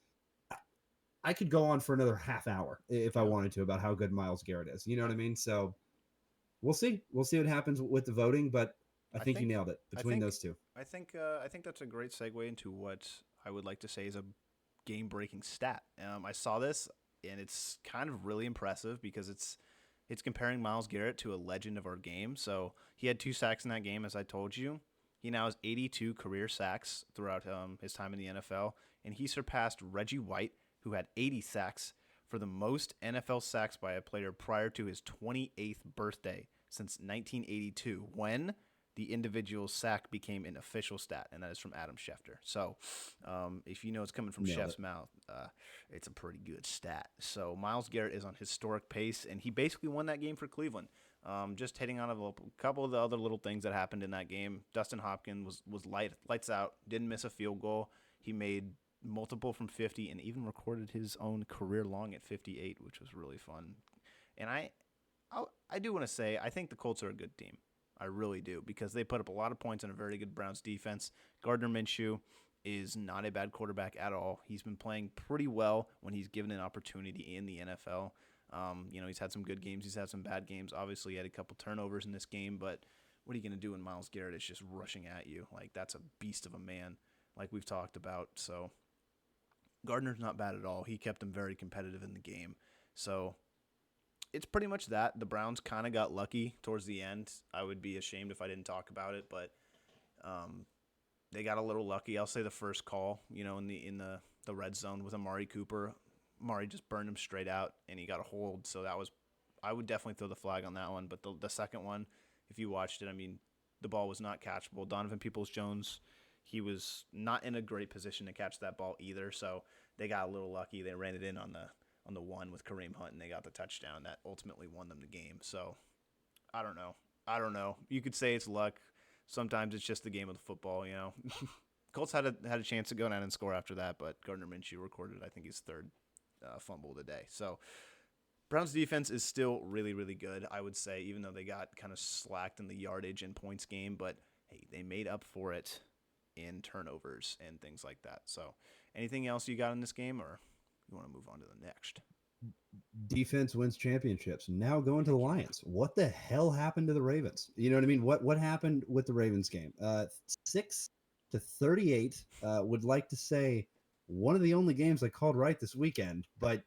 I could go on for another half hour if I wanted to about how good Myles Garrett is. You know what I mean? So we'll see. We'll see what happens with the voting, but I think you nailed it between those two.
I think that's a great segue into what I would like to say is a game-breaking stat. I saw this, and it's kind of really impressive because it's comparing Myles Garrett to a legend of our game. So he had 2 sacks in that game, as I told you. He now has 82 career sacks throughout his time in the NFL, and he surpassed Reggie White, who had 80 sacks, for the most NFL sacks by a player prior to his 28th birthday since 1982, when the individual sack became an official stat, and that is from Adam Schefter. So if you know it's coming from Chef's mouth, it's a pretty good stat. So Myles Garrett is on historic pace, and he basically won that game for Cleveland. Just hitting on a couple of the other little things that happened in that game. Dustin Hopkins was lights out, didn't miss a field goal. He made multiple from 50 and even recorded his own career long at 58, which was really fun. And I do want to say I think the Colts are a good team. I really do, because they put up a lot of points on a very good Browns defense. Gardner Minshew is not a bad quarterback at all. He's been playing pretty well when he's given an opportunity in the NFL. He's had some good games. He's had some bad games. Obviously, he had a couple turnovers in this game, but what are you going to do when Myles Garrett is just rushing at you? Like, that's a beast of a man, like we've talked about. So Gardner's not bad at all. He kept them very competitive in the game. So it's pretty much that. The Browns kind of got lucky towards the end. I would be ashamed if I didn't talk about it, but they got a little lucky. I'll say the first call, in the red zone with Amari Cooper. Amari just burned him straight out, and he got a hold. So I would definitely throw the flag on that one. But the second one, if you watched it, I mean, the ball was not catchable. Donovan Peoples-Jones, he was not in a great position to catch that ball either. So they got a little lucky. They ran it in on the one with Kareem Hunt, and they got the touchdown that ultimately won them the game. So I don't know. You could say it's luck. Sometimes it's just the game of the football, Colts had a chance to go down and score after that, but Gardner Minshew recorded, I think, his third fumble today. So Browns defense is still really, really good, I would say, even though they got kind of slacked in the yardage and points game. But, hey, they made up for it in turnovers and things like that. So anything else you got in this game, or you want to move on to the next?
Defense wins championships. Now going to the Lions. What the hell happened to the Ravens? You know what I mean? What happened with the Ravens game? 6-38. Would like to say one of the only games I called right this weekend, but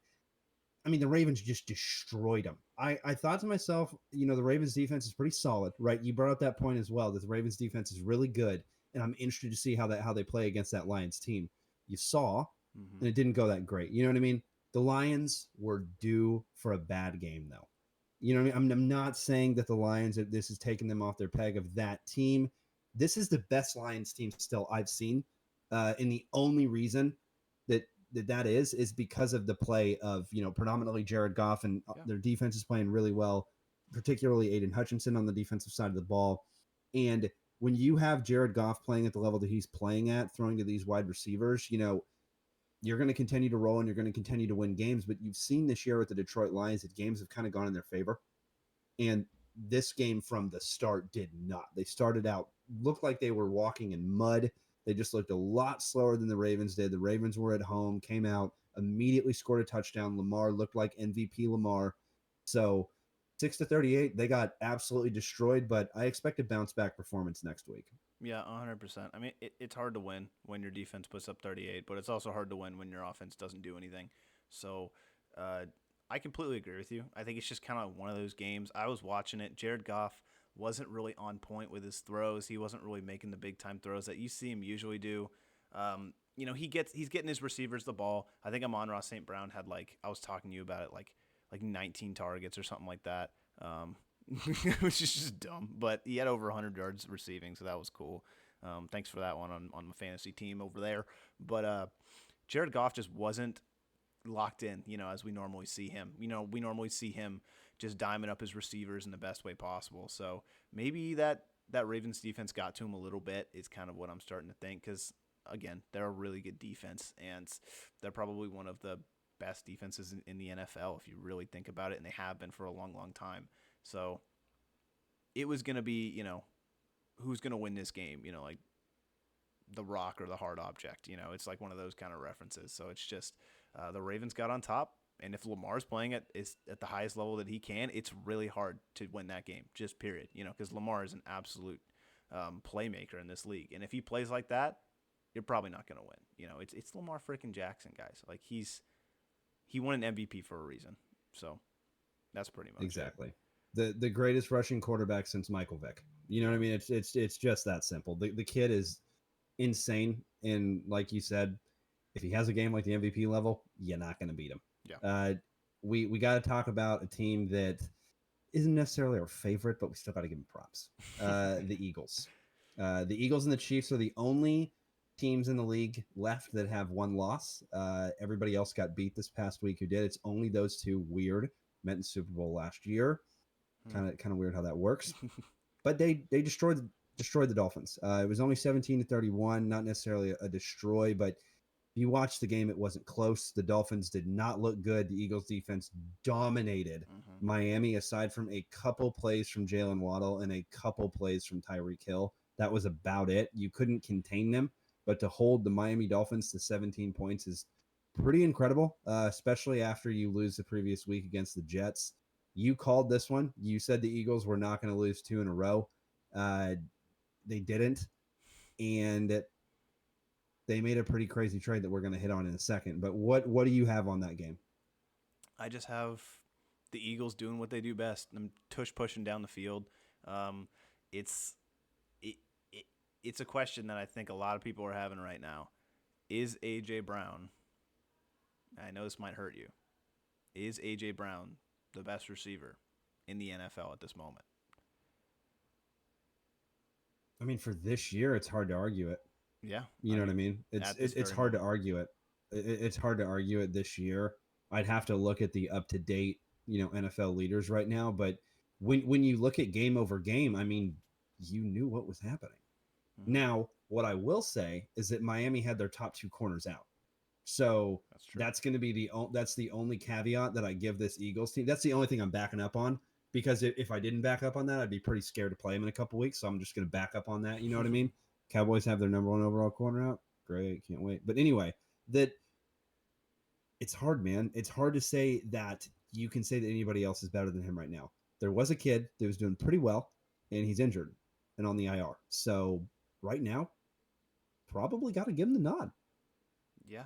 I mean, the Ravens just destroyed them. I thought to myself, the Ravens defense is pretty solid, right? You brought up that point as well, that the Ravens defense is really good, and I'm interested to see how they play against that Lions team. You saw, and it didn't go that great. You know what I mean? The Lions were due for a bad game, though. You know what I mean? I'm not saying that the Lions, this is taking them off their peg of that team. This is the best Lions team still I've seen. And the only reason that is because of the play of, predominantly Jared Goff, and their defense is playing really well, particularly Aiden Hutchinson on the defensive side of the ball. And when you have Jared Goff playing at the level that he's playing at, throwing to these wide receivers, you're going to continue to roll and you're going to continue to win games. But you've seen this year with the Detroit Lions that games have kind of gone in their favor. And this game from the start did not. They started out, looked like they were walking in mud. They just looked a lot slower than the Ravens did. The Ravens were at home, came out, immediately scored a touchdown. Lamar looked like MVP Lamar. So 6-38, they got absolutely destroyed, but I expect a bounce back performance next week.
Yeah, 100%. I mean, it's hard to win when your defense puts up 38, but it's also hard to win when your offense doesn't do anything. So I completely agree with you. I think it's just kind of one of those games. I was watching it. Jared Goff wasn't really on point with his throws. He wasn't really making the big time throws that you see him usually do. He's getting his receivers the ball. I think Amon-Ra St. Brown had, I was talking to you about it, like 19 targets or something like that. Which is just dumb, but he had over 100 yards receiving, so that was cool. Thanks for that one on my fantasy team over there. But Jared Goff just wasn't locked in, as we normally see him. We normally see him just diming up his receivers in the best way possible. So maybe that Ravens defense got to him a little bit is kind of what I'm starting to think, because, again, they're a really good defense, and they're probably one of the best defenses in the NFL if you really think about it, and they have been for a long, long time. So it was going to be, who's going to win this game, like the rock or the hard object, it's like one of those kind of references. So it's just the Ravens got on top. And if Lamar's playing at the highest level that he can, it's really hard to win that game, just period, because Lamar is an absolute playmaker in this league. And if he plays like that, you're probably not going to win. It's Lamar freaking Jackson, guys. Like he won an MVP for a reason. So that's pretty much
exactly it. The greatest rushing quarterback since Michael Vick. You know what I mean? It's just that simple. The kid is insane, and like you said, if he has a game like the MVP level, you're not going to beat him.
Yeah.
We got to talk about a team that isn't necessarily our favorite, but we still got to give them props. The Eagles. The Eagles and the Chiefs are the only teams in the league left that have one loss. Everybody else got beat this past week who did. It's only those two. Weird. Met in the Super Bowl last year. Kind of weird how that works. But they destroyed the Dolphins. It was only 17-31, not necessarily a destroy, but if you watch the game, it wasn't close. The Dolphins did not look good. The Eagles defense dominated Miami, aside from a couple plays from Jalen Waddle and a couple plays from Tyreek Hill. That was about it. You couldn't contain them, but to hold the Miami Dolphins to 17 points is pretty incredible, especially after you lose the previous week against the Jets. You called this one. You said the Eagles were not going to lose 2 in a row. They didn't, and they made a pretty crazy trade that we're going to hit on in a second. But what do you have on that game?
I just have the Eagles doing what they do best. Them tush pushing down the field. It's a question that I think a lot of people are having right now. Is A.J. Brown, I know this might hurt you, is A.J. Brown the best receiver in the NFL at this moment?
I mean, for this year, it's hard to argue it.
Yeah.
You know what I mean? It's hard to argue it. It's hard to argue it this year. I'd have to look at the up-to-date, NFL leaders right now. But when you look at game over game, I mean, you knew what was happening. Now, what I will say is that Miami had their top 2 corners out. So that's going to be the only caveat that I give this Eagles team. That's the only thing I'm backing up on, because if I didn't back up on that, I'd be pretty scared to play him in a couple weeks. So I'm just going to back up on that. You know what I mean? Cowboys have their number 1 overall corner out. Great. Can't wait. But anyway, it's hard, man. It's hard to say that you can say that anybody else is better than him right now. There was a kid that was doing pretty well, and he's injured and on the IR. So right now, probably got to give him the nod.
Yeah.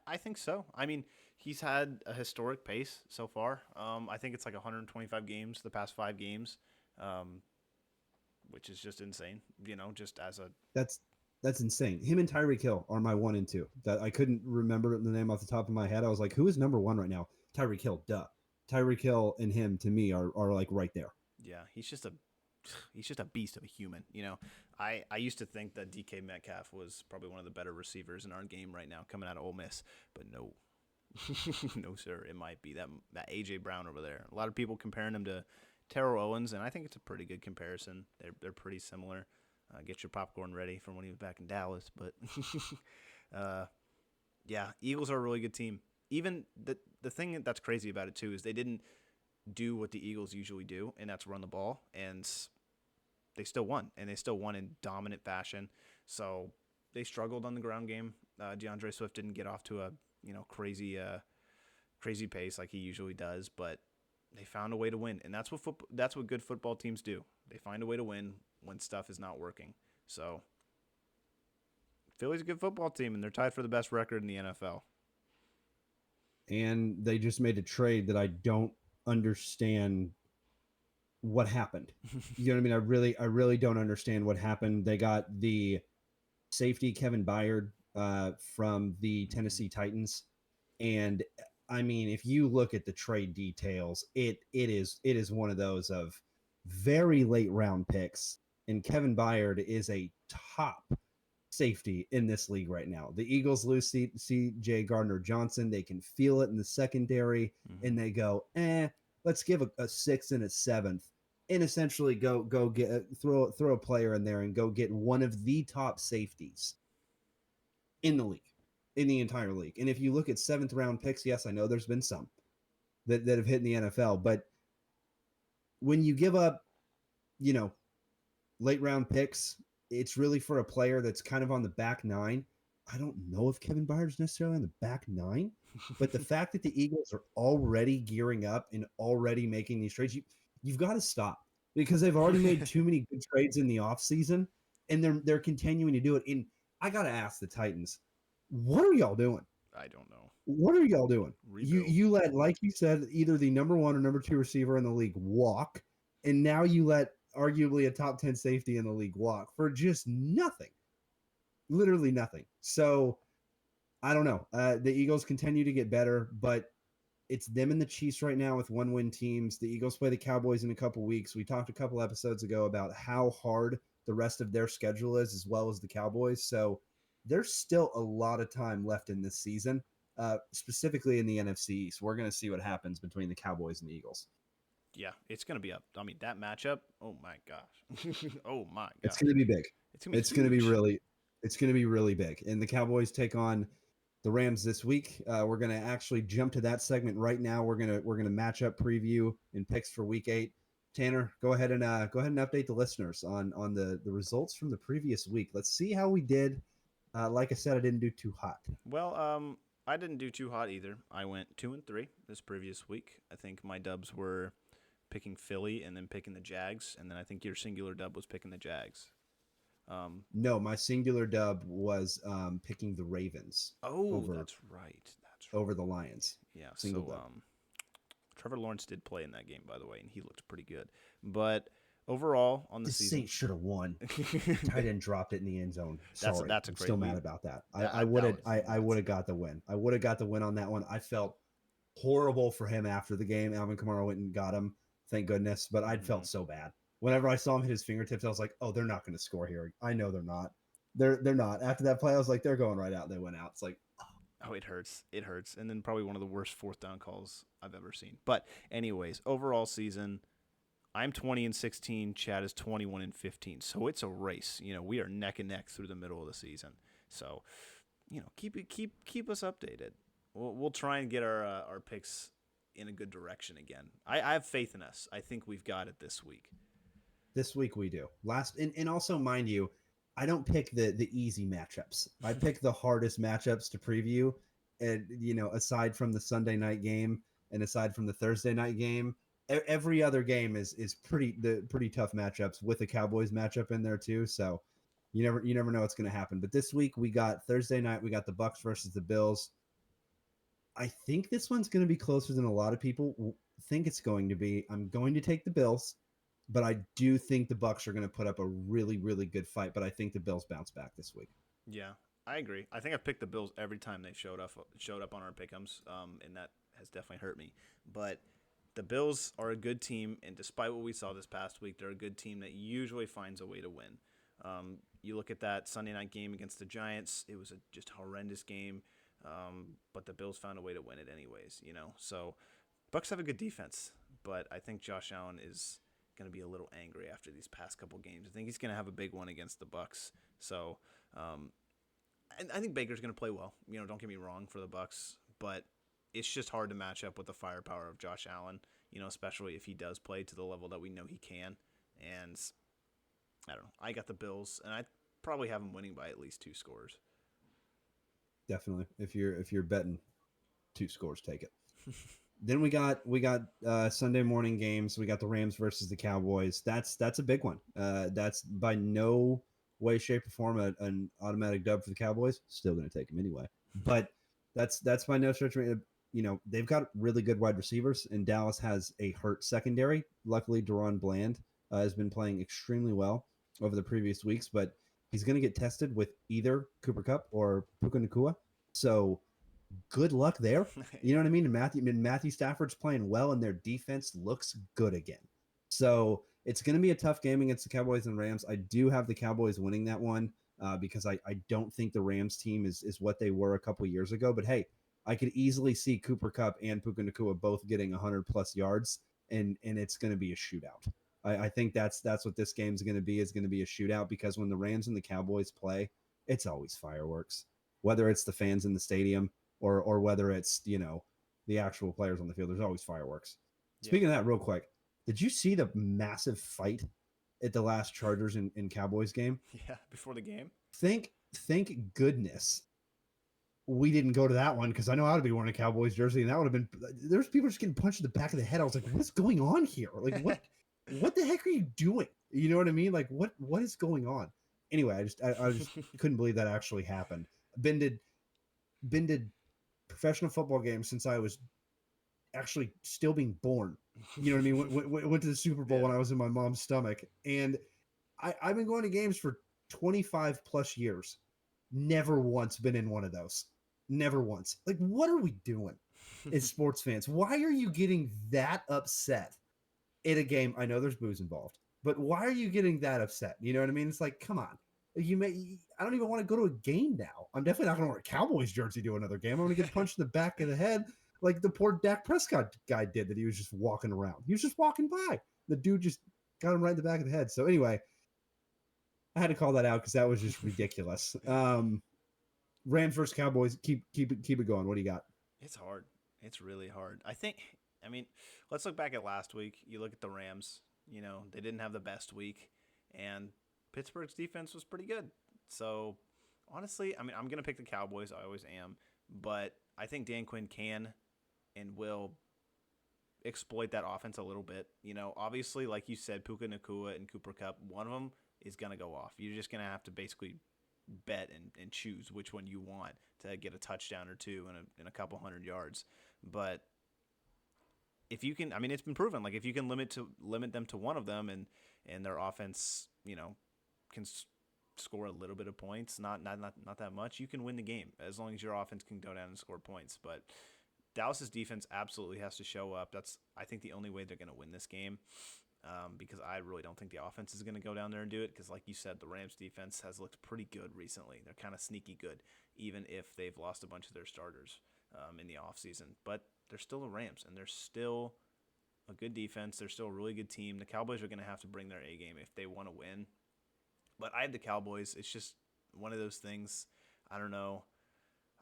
I think so. I mean, he's had a historic pace so far. I think it's like 125 games the past 5 games, um, which is just insane. Just as a
That's that's insane. Him and Tyreek Hill are my 1 and 2. That I couldn't remember the name off the top of my head. I was like, who is number 1 right now? Tyreek Hill. Duh. Tyreek Hill and him to me are like right there.
yeah, he's just a beast of a human. I used to think that DK Metcalf was probably one of the better receivers in our game right now coming out of Ole Miss, but no. No, sir. It might be that AJ Brown over there. A lot of people comparing him to Terrell Owens, and I think it's a pretty good comparison. They're pretty similar. Get your popcorn ready from when he was back in Dallas, but yeah, Eagles are a really good team. Even the thing that's crazy about it too is they didn't do what the Eagles usually do, and that's run the ball, and they still won, and they still won in dominant fashion. So they struggled on the ground game. DeAndre Swift didn't get off to a crazy pace like he usually does, but they found a way to win, and that's what good football teams do. They find a way to win when stuff is not working. So Philly's a good football team, and they're tied for the best record in the NFL.
And they just made a trade that I don't understand what happened. You know what I mean? I really don't understand what happened. They got the safety Kevin Byard from the Tennessee Titans, and I mean, if you look at the trade details, it is one of those of very late round picks, and Kevin Byard is a top safety in this league right now. The Eagles lose C.J. Gardner-Johnson. They can feel it in the secondary, and they go, let's give a 6th and a 7th, and essentially go get throw a player in there and go get one of the top safeties in the league, in the entire league. And if you look at 7th round picks, yes, I know there's been some that have hit in the NFL, but when you give up, late round picks, it's really for a player that's kind of on the back 9. I don't know if Kevin Byard's necessarily on the back 9, but the fact that the Eagles are already gearing up and already making these trades, you've got to stop, because they've already made too many good trades in the offseason, and they're continuing to do it. And I got to ask the Titans, what are y'all doing?
I don't know.
What are y'all doing?
Rebuild.
You let, like you said, either the number 1 or number 2 receiver in the league walk, and now you let arguably a top 10 safety in the league walk for just nothing. Literally nothing. So I don't know. The Eagles continue to get better, but it's them and the Chiefs right now with 1-win teams. The Eagles play the Cowboys in a couple weeks. We talked a couple episodes ago about how hard the rest of their schedule is, as well as the Cowboys. So there's still a lot of time left in this season, specifically in the NFC East. We're going to see what happens between the Cowboys and the Eagles.
Yeah, it's going to be up. I mean, that matchup, oh my gosh. Oh my gosh.
It's going to be big.
It's going to be
really big. And the Cowboys take on the Rams this week. We're going to actually jump to that segment right now. We're going to match up preview and picks for week 8. Tanner, go ahead and update the listeners on the results from the previous week. Let's see how we did. Like I said, I didn't do too hot.
Well, I didn't do too hot either. I went 2-3 this previous week. I think my dubs were picking Philly and then picking the Jags, and then I think your singular dub was picking the Jags.
No, my singular dub was picking the Ravens.
That's right.
Over the Lions.
Yeah.
Single dub.
Trevor Lawrence did play in that game, by the way, and he looked pretty good. But overall, on the season,
Saints should have won. Tight end dropped it in the end zone. Sorry,
that's a
I'm
great
still
lead.
mad about that. I would have got the win. I would have got the win on that one. I felt horrible for him after the game. Alvin Kamara went and got him. Thank goodness. But I'd felt so bad. Whenever I saw him hit his fingertips, I was like, oh, they're not going to score here. I know they're not. They're not. After that play, I was like, they're going right out. They went out. It's like,
oh, it hurts. It hurts. And then probably one of the worst 4th down calls I've ever seen. But anyways, overall season, I'm 20-16. Chad is 21-15. So it's a race. We are neck and neck through the middle of the season. So, keep us updated. We'll try and get our picks in a good direction again. I have faith in us. I think we've got it this week.
This week we do. And also, mind you, I don't pick the easy matchups. I pick the hardest matchups to preview. And, aside from the Sunday night game and aside from the Thursday night game, every other game is pretty tough matchups, with the Cowboys matchup in there too. So you never know what's going to happen. But this week we got Thursday night, we got the Bucs versus the Bills. I think this one's going to be closer than a lot of people think it's going to be. I'm going to take the Bills, but I do think the Bucks are going to put up a really, really good fight. But I think the Bills bounce back this week.
Yeah, I agree. I think I've picked the Bills every time they showed up on our pick'ems, and that has definitely hurt me. But the Bills are a good team, and despite what we saw this past week, they're a good team that usually finds a way to win. You look at that Sunday night game against the Giants; it was a just horrendous game, but the Bills found a way to win it anyways. So Bucks have a good defense, but I think Josh Allen is going to be a little angry after these past couple games. I think he's going to have a big one against the Bucks. So. And I think Baker's going to play well. Don't get me wrong for the Bucks, but it's just hard to match up with the firepower of Josh Allen. Especially if he does play to the level that we know he can. And I don't know. I got the Bills, and I probably have them winning by at least 2 scores.
Definitely, if you're betting 2 scores, take it. Then we got Sunday morning games. We got the Rams versus the Cowboys. That's a big one. That's by no way, shape, or form an automatic dub for the Cowboys. Still going to take them anyway. But that's by no stretch. They've got really good wide receivers, and Dallas has a hurt secondary. Luckily, Deron Bland has been playing extremely well over the previous weeks, but he's going to get tested with either Cooper Kupp or Puka Nacua. So good luck there. You know what I mean? And Matthew Stafford's playing well, and their defense looks good again. So it's going to be a tough game against the Cowboys and Rams. I do have the Cowboys winning that one because I don't think the Rams team is what they were a couple years ago. But hey, I could easily see Cooper Kupp and Puka Nacua both getting 100+ yards, and it's going to be a shootout. I think that's what this game's going to be. Is going to be a shootout because when the Rams and the Cowboys play, it's always fireworks. Whether it's the fans in the stadium or whether it's the actual players on the field, there's always fireworks. Yeah. Speaking of that, real quick, did you see the massive fight at the last Chargers and Cowboys game?
Yeah, before the game.
Thank goodness we didn't go to that one because I know I'd be wearing a Cowboys jersey, and that would have been. There's people just getting punched in the back of the head. I was like, what's going on here? Like, what the heck are you doing? You know what I mean? Like, what is going on? Anyway, I just couldn't believe that actually happened. Been did professional football games since I was actually still being born. You know what I mean? Went to the Super Bowl when I was in my mom's stomach. And I've been going to games for 25+ years. Never once been in one of those. Never once. Like, what are we doing as sports fans? Why are you getting that upset in a game? I know there's booze involved, but why are you getting that upset? You know what I mean? It's like, come on. I don't even want to go to a game now. I'm definitely not going to wear a Cowboys jersey to another game. I'm going to get punched in the back of the head like the poor Dak Prescott guy did that he was just walking around. He was just walking by. The dude just got him right in the back of the head. So anyway, I had to call that out because that was just ridiculous. Rams versus Cowboys. Keep it going. What do you got?
It's hard. It's really hard. I mean, let's look back at last week. You look at the Rams. They didn't have the best week, and Pittsburgh's defense was pretty good. So, honestly, I'm going to pick the Cowboys. I always am. But I think Dan Quinn can and will exploit that offense a little bit. Obviously, like you said, Puka Nacua and Cooper Kupp, one of them is going to go off. You're just going to have to basically bet and choose which one you want to get a touchdown or two and a couple hundred yards. But if you can, it's been proven. Like if you can limit them to one of them and their offense, can score a little bit of points, not that much, you can win the game as long as your offense can go down and score points. But Dallas's defense absolutely has to show up. That's, I think, the only way they're going to win this game, because I really don't think the offense is going to go down there and do it because, like you said, the Rams defense has looked pretty good recently. They're kind of sneaky good, even if they've lost a bunch of their starters in the offseason. But they're still the Rams, and they're still a good defense. They're still a really good team. The Cowboys are going to have to bring their A game if they want to win. But I had the Cowboys. It's just one of those things. I don't know.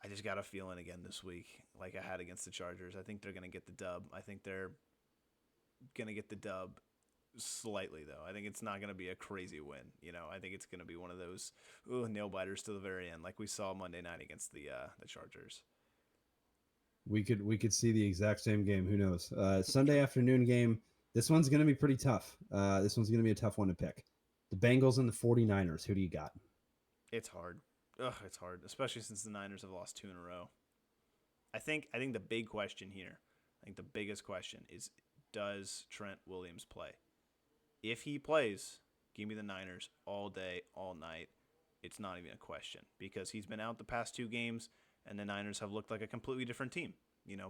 I just got a feeling again this week, like I had against the Chargers. I think they're going to get the dub. I think they're going to get the dub slightly, though. I think it's not going to be a crazy win. I think it's going to be one of those nail biters to the very end, like we saw Monday night against the Chargers.
We could see the exact same game. Who knows? Sunday afternoon game. This one's going to be pretty tough. This one's going to be a tough one to pick. The Bengals and the 49ers. Who do you got?
It's hard. It's hard, especially since the Niners have lost 2 in a row. I think the big question here, I think the biggest question is, does Trent Williams play? If he plays, give me the Niners all day, all night. It's not even a question because he's been out the past 2 games, and the Niners have looked like a completely different team.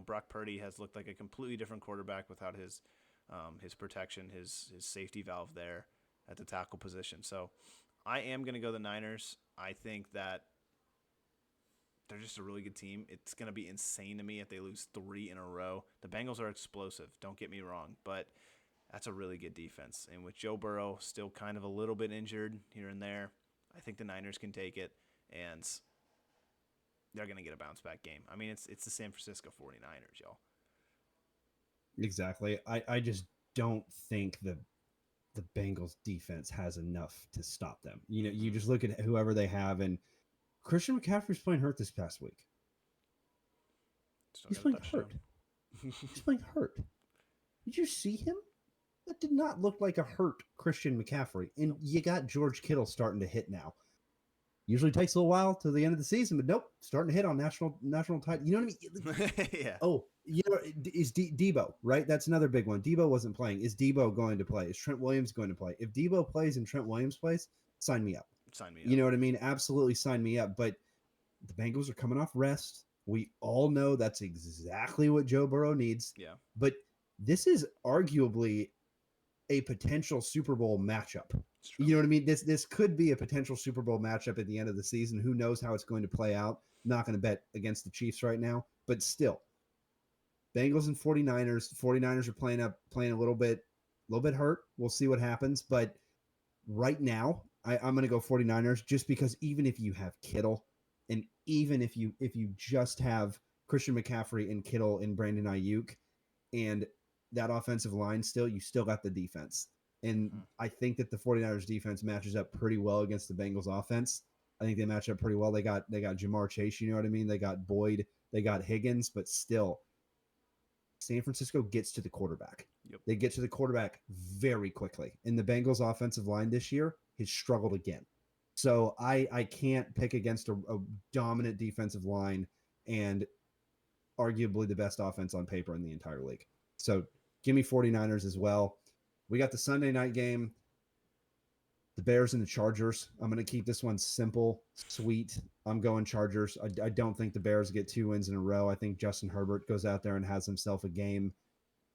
Brock Purdy has looked like a completely different quarterback without his protection, his safety valve there at the tackle position. So I am going to go the Niners. I think that they're just a really good team. It's going to be insane to me if they lose 3 in a row. The Bengals are explosive, don't get me wrong, but that's a really good defense. And with Joe Burrow still kind of a little bit injured here and there, I think the Niners can take it, and they're going to get a bounce-back game. I mean, it's the San Francisco 49ers, y'all.
Exactly. I just don't think the Bengals defense has enough to stop them. You just look at whoever they have, and Christian McCaffrey's playing hurt this past week. He's playing hurt. He's playing hurt. Did you see him? That did not look like a hurt Christian McCaffrey. And you got George Kittle starting to hit now. Usually takes a little while to the end of the season, but nope, starting to hit on national title. You know what I mean?
Yeah.
Oh, is Debo, right? That's another big one. Debo wasn't playing. Is Debo going to play? Is Trent Williams going to play? If Debo plays and Trent Williams plays, sign me up.
Sign me up.
You know what I mean? Absolutely sign me up. But the Bengals are coming off rest. We all know that's exactly what Joe Burrow needs.
Yeah.
But this is arguably a potential Super Bowl matchup. You know what I mean? This could be a potential Super Bowl matchup at the end of the season. Who knows how it's going to play out? Not going to bet against the Chiefs right now, but still, Bengals and 49ers. 49ers are playing a little bit hurt. We'll see what happens, but right now, I'm going to go 49ers just because even if you have Kittle, and even if you just have Christian McCaffrey and Kittle and Brandon Ayuk, and that offensive line you still got the defense. And I think that the 49ers defense matches up pretty well against the Bengals offense. I think they match up pretty well. They got Jamar Chase, you know what I mean? They got Boyd, they got Higgins, but still San Francisco gets to the quarterback.
Yep.
They get to the quarterback very quickly. And the Bengals offensive line this year has struggled again. So I can't pick against a dominant defensive line and arguably the best offense on paper in the entire league. So give me 49ers as well. We got the Sunday night game, the Bears and the Chargers. I'm going to keep this one simple, sweet. I'm going Chargers. I don't think the Bears get 2 wins in a row. I think Justin Herbert goes out there and has himself a game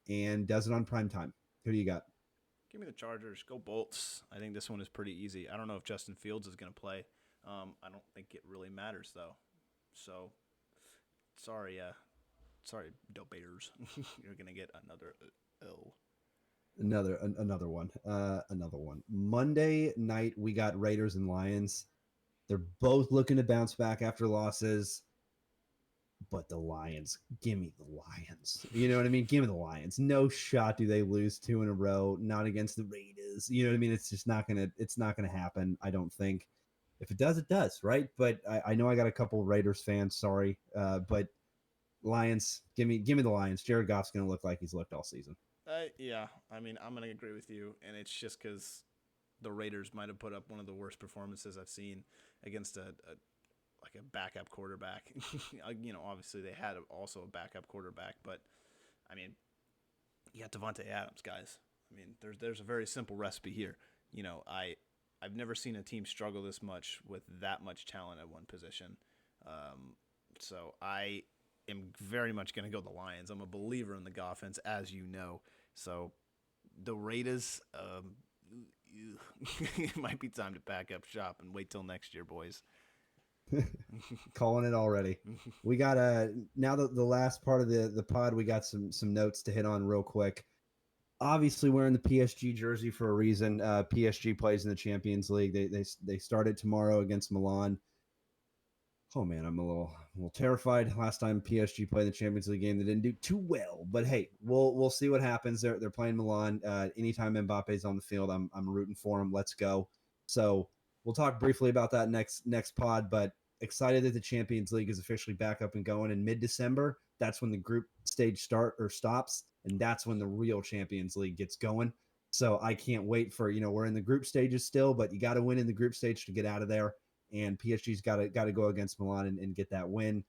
and does it on prime time. Who do you got?
Give me the Chargers. Go Bolts. I think this one is pretty easy. I don't know if Justin Fields is going to play. I don't think it really matters, though. So, sorry, Dope Bears. You're going to get another L.
Another one. Monday night, we got Raiders and Lions. They're both looking to bounce back after losses. But the Lions, give me the Lions. You know what I mean? Give me the Lions. No shot do they lose 2 in a row, not against the Raiders. You know what I mean? It's just not gonna happen, I don't think. If it does, it does, right? But I know I got a couple Raiders fans, sorry. But Lions, give me the Lions. Jared Goff's gonna look like he's looked all season.
Yeah, I mean, I'm going to agree with you, and it's just because the Raiders might have put up one of the worst performances I've seen against a backup quarterback. Obviously they had also a backup quarterback, but, I mean, you got Devontae Adams, guys. I mean, there's a very simple recipe here. I've never seen a team struggle this much with that much talent at one position. So I am very much going to go the Lions. I'm a believer in the Goffins, as you know. So the Raiders, it might be time to pack up shop and wait till next year, boys.
Calling it already. We got now the last part of the pod, we got some notes to hit on real quick. Obviously, wearing the PSG jersey for a reason. PSG plays in the Champions League. They started tomorrow against Milan. Oh man, I'm a little terrified. Last time PSG played the Champions League game, they didn't do too well. But hey, we'll see what happens. They're playing Milan. Anytime Mbappe's on the field, I'm rooting for him. Let's go. So we'll talk briefly about that next pod. But excited that the Champions League is officially back up and going in mid-December. That's when the group stage stops, and that's when the real Champions League gets going. So I can't wait for, we're in the group stages still, but you got to win in the group stage to get out of there. And PSG's got to go against Milan and get that win.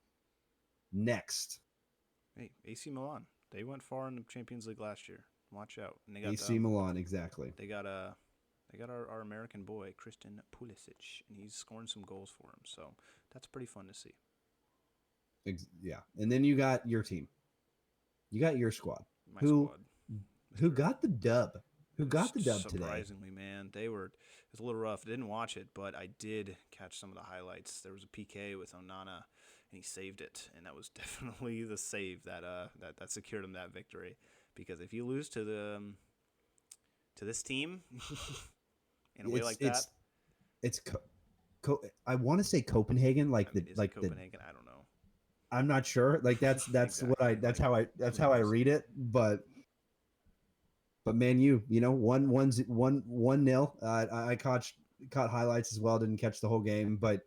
Next,
Hey, AC Milan. They went far in the Champions League last year. Watch out. And
AC Milan, exactly.
they got our American boy Christian Pulisic, and he's scoring some goals for him. So that's pretty fun to see.
Yeah, and then you got your team. You got your squad.
My
who
squad.
who got the dub? Who got the dub today?
Surprisingly, man, it was a little rough. I didn't watch it, but I did catch some of the highlights. There was a PK with Onana, and he saved it, and that was definitely the save that secured him that victory. Because if you lose to this team in a way like that,
it's I want to say Copenhagen, like
I mean, is it Copenhagen? I don't know.
I'm not sure. Like that's
Exactly.
that's how I read it. But Man U, 1-0. I caught highlights as well. Didn't catch the whole game, but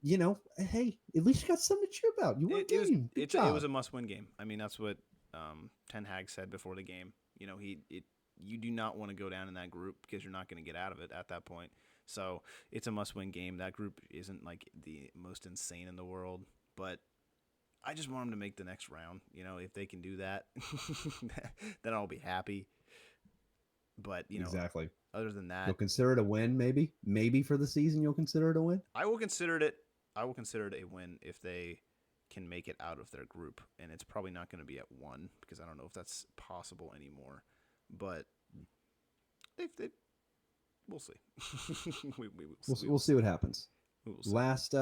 hey, at least you got something to cheer about. You won a game.
It was a must-win game. I mean, that's what Ten Hag said before the game. You do not want to go down in that group because you're not going to get out of it at that point. So it's a must-win game. That group isn't like the most insane in the world, but I just want them to make the next round. If they can do that, then I'll be happy. But
exactly.
Other than that,
you'll consider it a win. Maybe for the season, you'll consider it a win.
I will consider it a win if they can make it out of their group, and it's probably not going to be at 1 because I don't know if that's possible anymore. But we'll see.
We'll see what happens.
Last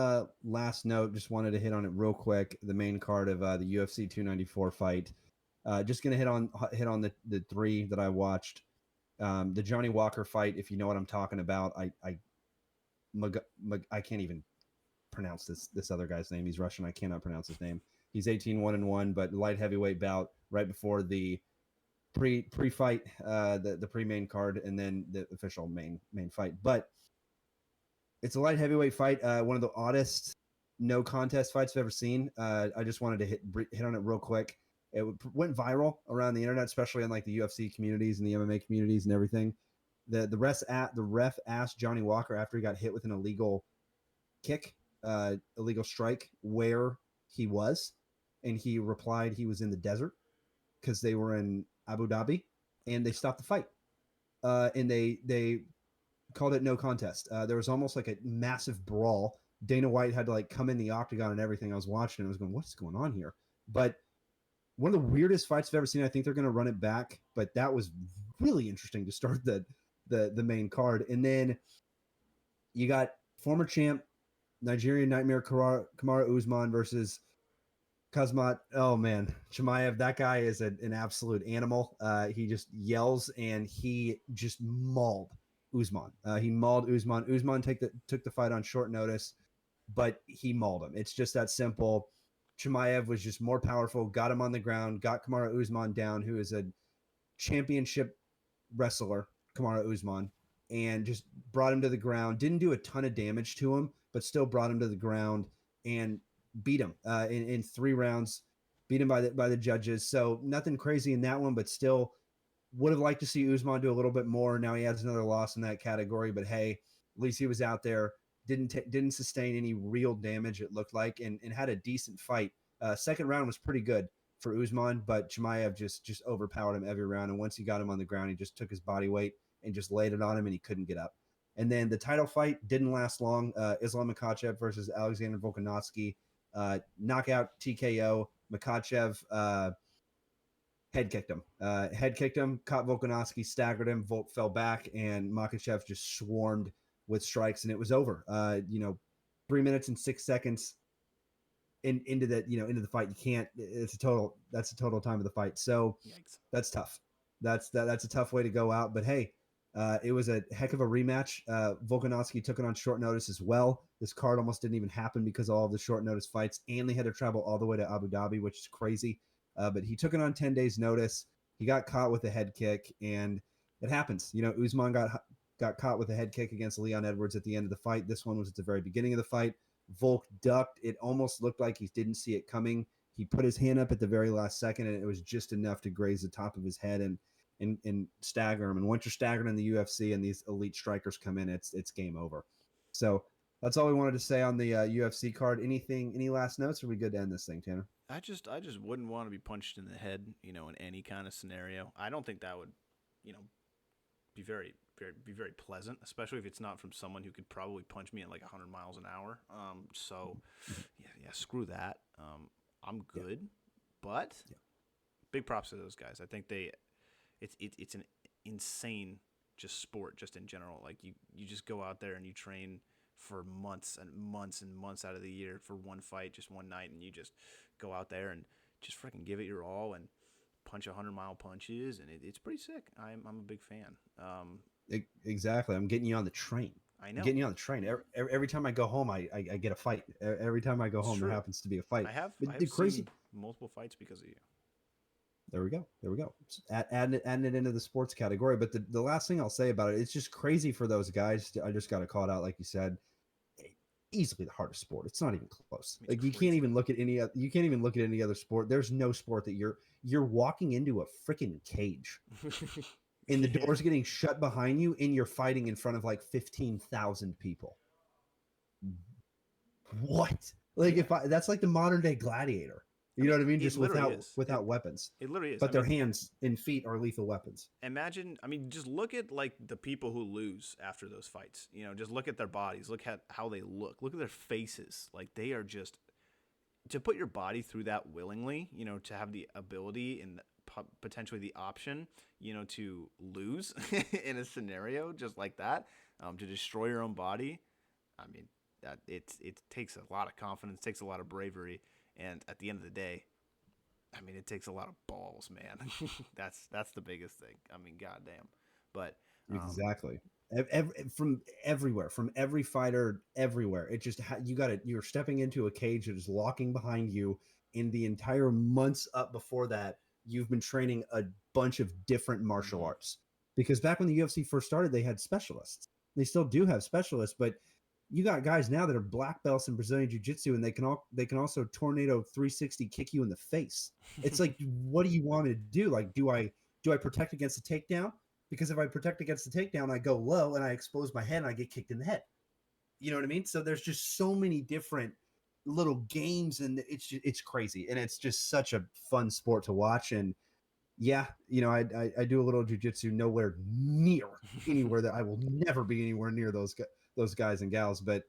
note, just wanted to hit on it real quick. The main card of the UFC 294 fight. Just gonna hit on the 3 that I watched. The Johnny Walker fight, if you know what I'm talking about. I can't even pronounce this other guy's name. He's Russian. I cannot pronounce his name. He's 18-1-1, but light heavyweight bout right before the pre-fight, the pre-main card, and then the official main fight. But it's a light heavyweight fight. One of the oddest no contest fights I've ever seen. I just wanted to hit on it real quick. It went viral around the internet, especially in like the UFC communities and the MMA communities and everything. The ref asked Johnny Walker after he got hit with an illegal kick, illegal strike, where he was, and he replied he was in the desert because they were in Abu Dhabi, and they stopped the fight. And they called it no contest. There was almost like a massive brawl. Dana White had to like come in the octagon and everything. I was watching and I was going, what's going on here? But one of the weirdest fights I've ever seen. I think they're going to run it back, but that was really interesting to start the main card. And then you got former champ Nigerian Nightmare Kamaru Usman versus Kazmat. Oh man, Chimaev. That guy is an absolute animal. He just yells and he just mauled Usman. He mauled Usman. Usman took the fight on short notice, but he mauled him. It's just that simple. Chimaev was just more powerful, got him on the ground, got Kamaru Usman down, who is a championship wrestler, Kamaru Usman, and just brought him to the ground. Didn't do a ton of damage to him, but still brought him to the ground and beat him in 3 rounds, beat him by the judges. So nothing crazy in that one, but still would have liked to see Usman do a little bit more. Now he has another loss in that category, but hey, at least he was out there. Didn't sustain any real damage, it looked like, and had a decent fight. Second round was pretty good for Usman, but Chimaev just overpowered him every round. And once he got him on the ground, he just took his body weight and just laid it on him, and he couldn't get up. And then the title fight didn't last long. Islam Makhachev versus Alexander Volkanovski. Knockout TKO. Makhachev head kicked him, caught Volkanovski, staggered him. Volk fell back, and Makhachev just swarmed with strikes, and it was over. 3 minutes and 6 seconds into the fight. You can't. That's the total time of the fight. So
Yikes.
That's tough. That's a tough way to go out. But hey, it was a heck of a rematch. Volkanovski took it on short notice as well. This card almost didn't even happen because of all of the short notice fights, and they had to travel all the way to Abu Dhabi, which is crazy. But he took it on 10 days notice. He got caught with a head kick, and it happens. Usman got caught with a head kick against Leon Edwards at the end of the fight. This one was at the very beginning of the fight. Volk ducked. It almost looked like he didn't see it coming. He put his hand up at the very last second, and it was just enough to graze the top of his head and stagger him. And once you're staggered in the UFC and these elite strikers come in, it's game over. So That's all we wanted to say on the UFC card. Any last notes? Or are we good to end this thing, Tanner?
I just wouldn't want to be punched in the head, in any kind of scenario. I don't think that would, you know, be very pleasant, especially if it's not from someone who could probably punch me at like 100 miles an hour. So yeah, screw that. I'm good, but big props to those guys. I think it's an insane just sport just in general. Like you just go out there and you train for months and months and months out of the year for one fight, just one night, and you just go out there and just freaking give it your all and punch 100-mile punches, and it's pretty sick. I'm a big fan.
Exactly. I'm getting you on the train.
I know.
I'm getting you on the train. Every time I go home, I get a fight. Every time I go home, there happens to be a fight.
I have
crazy
seen multiple fights because of you.
There we go. Adding it into the sports category. But the last thing I'll say about it, it's just crazy for those guys. I just got to call it out, like you said. Easily the hardest sport. It's not even close. Like you can't even look at any other sport. There's no sport that you're walking into a freaking cage. And the door's getting shut behind you, and you're fighting in front of like 15,000 people. What? Like that's like the modern day gladiator. You know what I mean? Just without weapons.
It literally is.
But their hands and feet are lethal weapons.
Imagine, just look at like the people who lose after those fights. Just look at their bodies. Look at how they look. Look at their faces. Like they are just, to put your body through that willingly, to have the ability and potentially the option, to lose in a scenario just like that, to destroy your own body. That it takes a lot of confidence, takes a lot of bravery. And at the end of the day, it takes a lot of balls, man. That's the biggest thing. Goddamn. But
exactly. From everywhere, from every fighter, everywhere. It just you're stepping into a cage that is locking behind you. In the entire months up before that, you've been training a bunch of different martial arts. Because back when the UFC first started, they had specialists. They still do have specialists, but you got guys now that are black belts in Brazilian Jiu-Jitsu, and they can also tornado 360 kick you in the face. It's like, what do you want me to do? Like, do I protect against a takedown? Because if I protect against the takedown, I go low and I expose my head and I get kicked in the head. You know what I mean? So there's just so many different little games, and it's crazy, and it's just such a fun sport to watch. And yeah, I do a little jiu-jitsu, nowhere near anywhere that I will never be anywhere near those guys and gals, but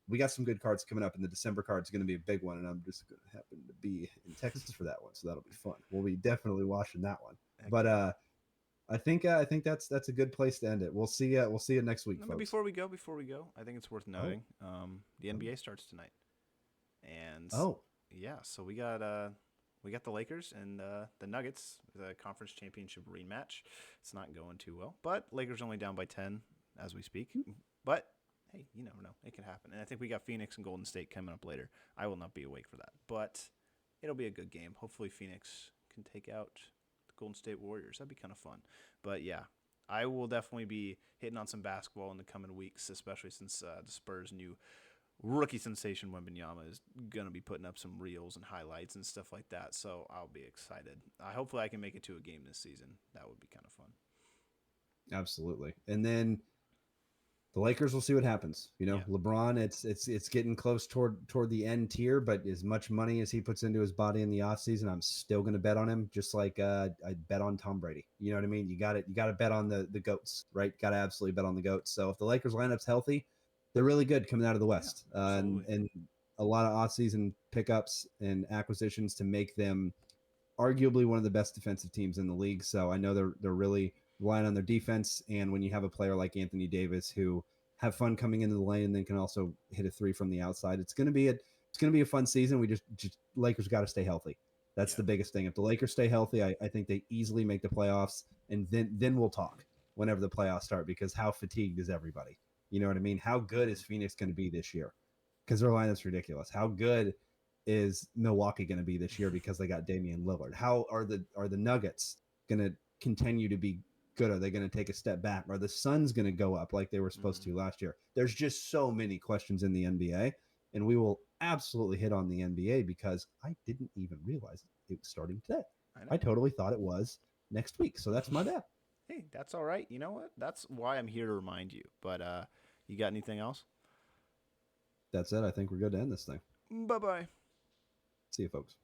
we got some good cards coming up, and the December card is going to be a big one, and I'm just going to happen to be in Texas for that one, so that'll be fun. We'll be definitely watching that one. But I think that's a good place to end it. We'll see you next week, folks.
Before we go, I think it's worth noting the NBA starts tonight, and so we got the Lakers and the Nuggets, the conference championship rematch. It's not going too well, but Lakers only down by 10 as we speak. But hey, you never know. It can happen. And I think we got Phoenix and Golden State coming up later. I will not be awake for that, but it'll be a good game. Hopefully Phoenix can take out the Golden State Warriors. That'd be kind of fun. But yeah, I will definitely be hitting on some basketball in the coming weeks, especially since the Spurs' new rookie sensation Wembanyama is going to be putting up some reels and highlights and stuff like that. So I'll be excited. Hopefully I can make it to a game this season. That would be kind of fun.
Absolutely. And then the Lakers, will see what happens. LeBron, it's getting close toward the end tier, but as much money as he puts into his body in the offseason, I'm still going to bet on him, just like I bet on Tom Brady. You know what I mean? You got to bet on the GOATs, right? Got to absolutely bet on the GOATs. So if the Lakers lineup's healthy, they're really good coming out of the West. And a lot of offseason pickups and acquisitions to make them arguably one of the best defensive teams in the league. So I know they're really relying on their defense, and when you have a player like Anthony Davis who have fun coming into the lane and then can also hit a three from the outside, it's going to be a fun season. We just Lakers got to stay healthy. That's the biggest thing. If the Lakers stay healthy, I think they easily make the playoffs, and then we'll talk whenever the playoffs start, because how fatigued is everybody? You know what I mean? How good is Phoenix going to be this year? Because their lineup's ridiculous. How good is Milwaukee going to be this year because they got Damian Lillard? How are the Nuggets going to continue to be good? Are they going to take a step back? Are the Suns going to go up like they were supposed to last year? There's just so many questions in the NBA, and we will absolutely hit on the NBA because I didn't even realize it was starting today. I totally thought it was next week, so that's my bad.
Hey, that's all right. You know what? That's why I'm here to remind you. But you got anything else?
that's it. I think we're good to end this thing.
Bye bye.
See you, folks.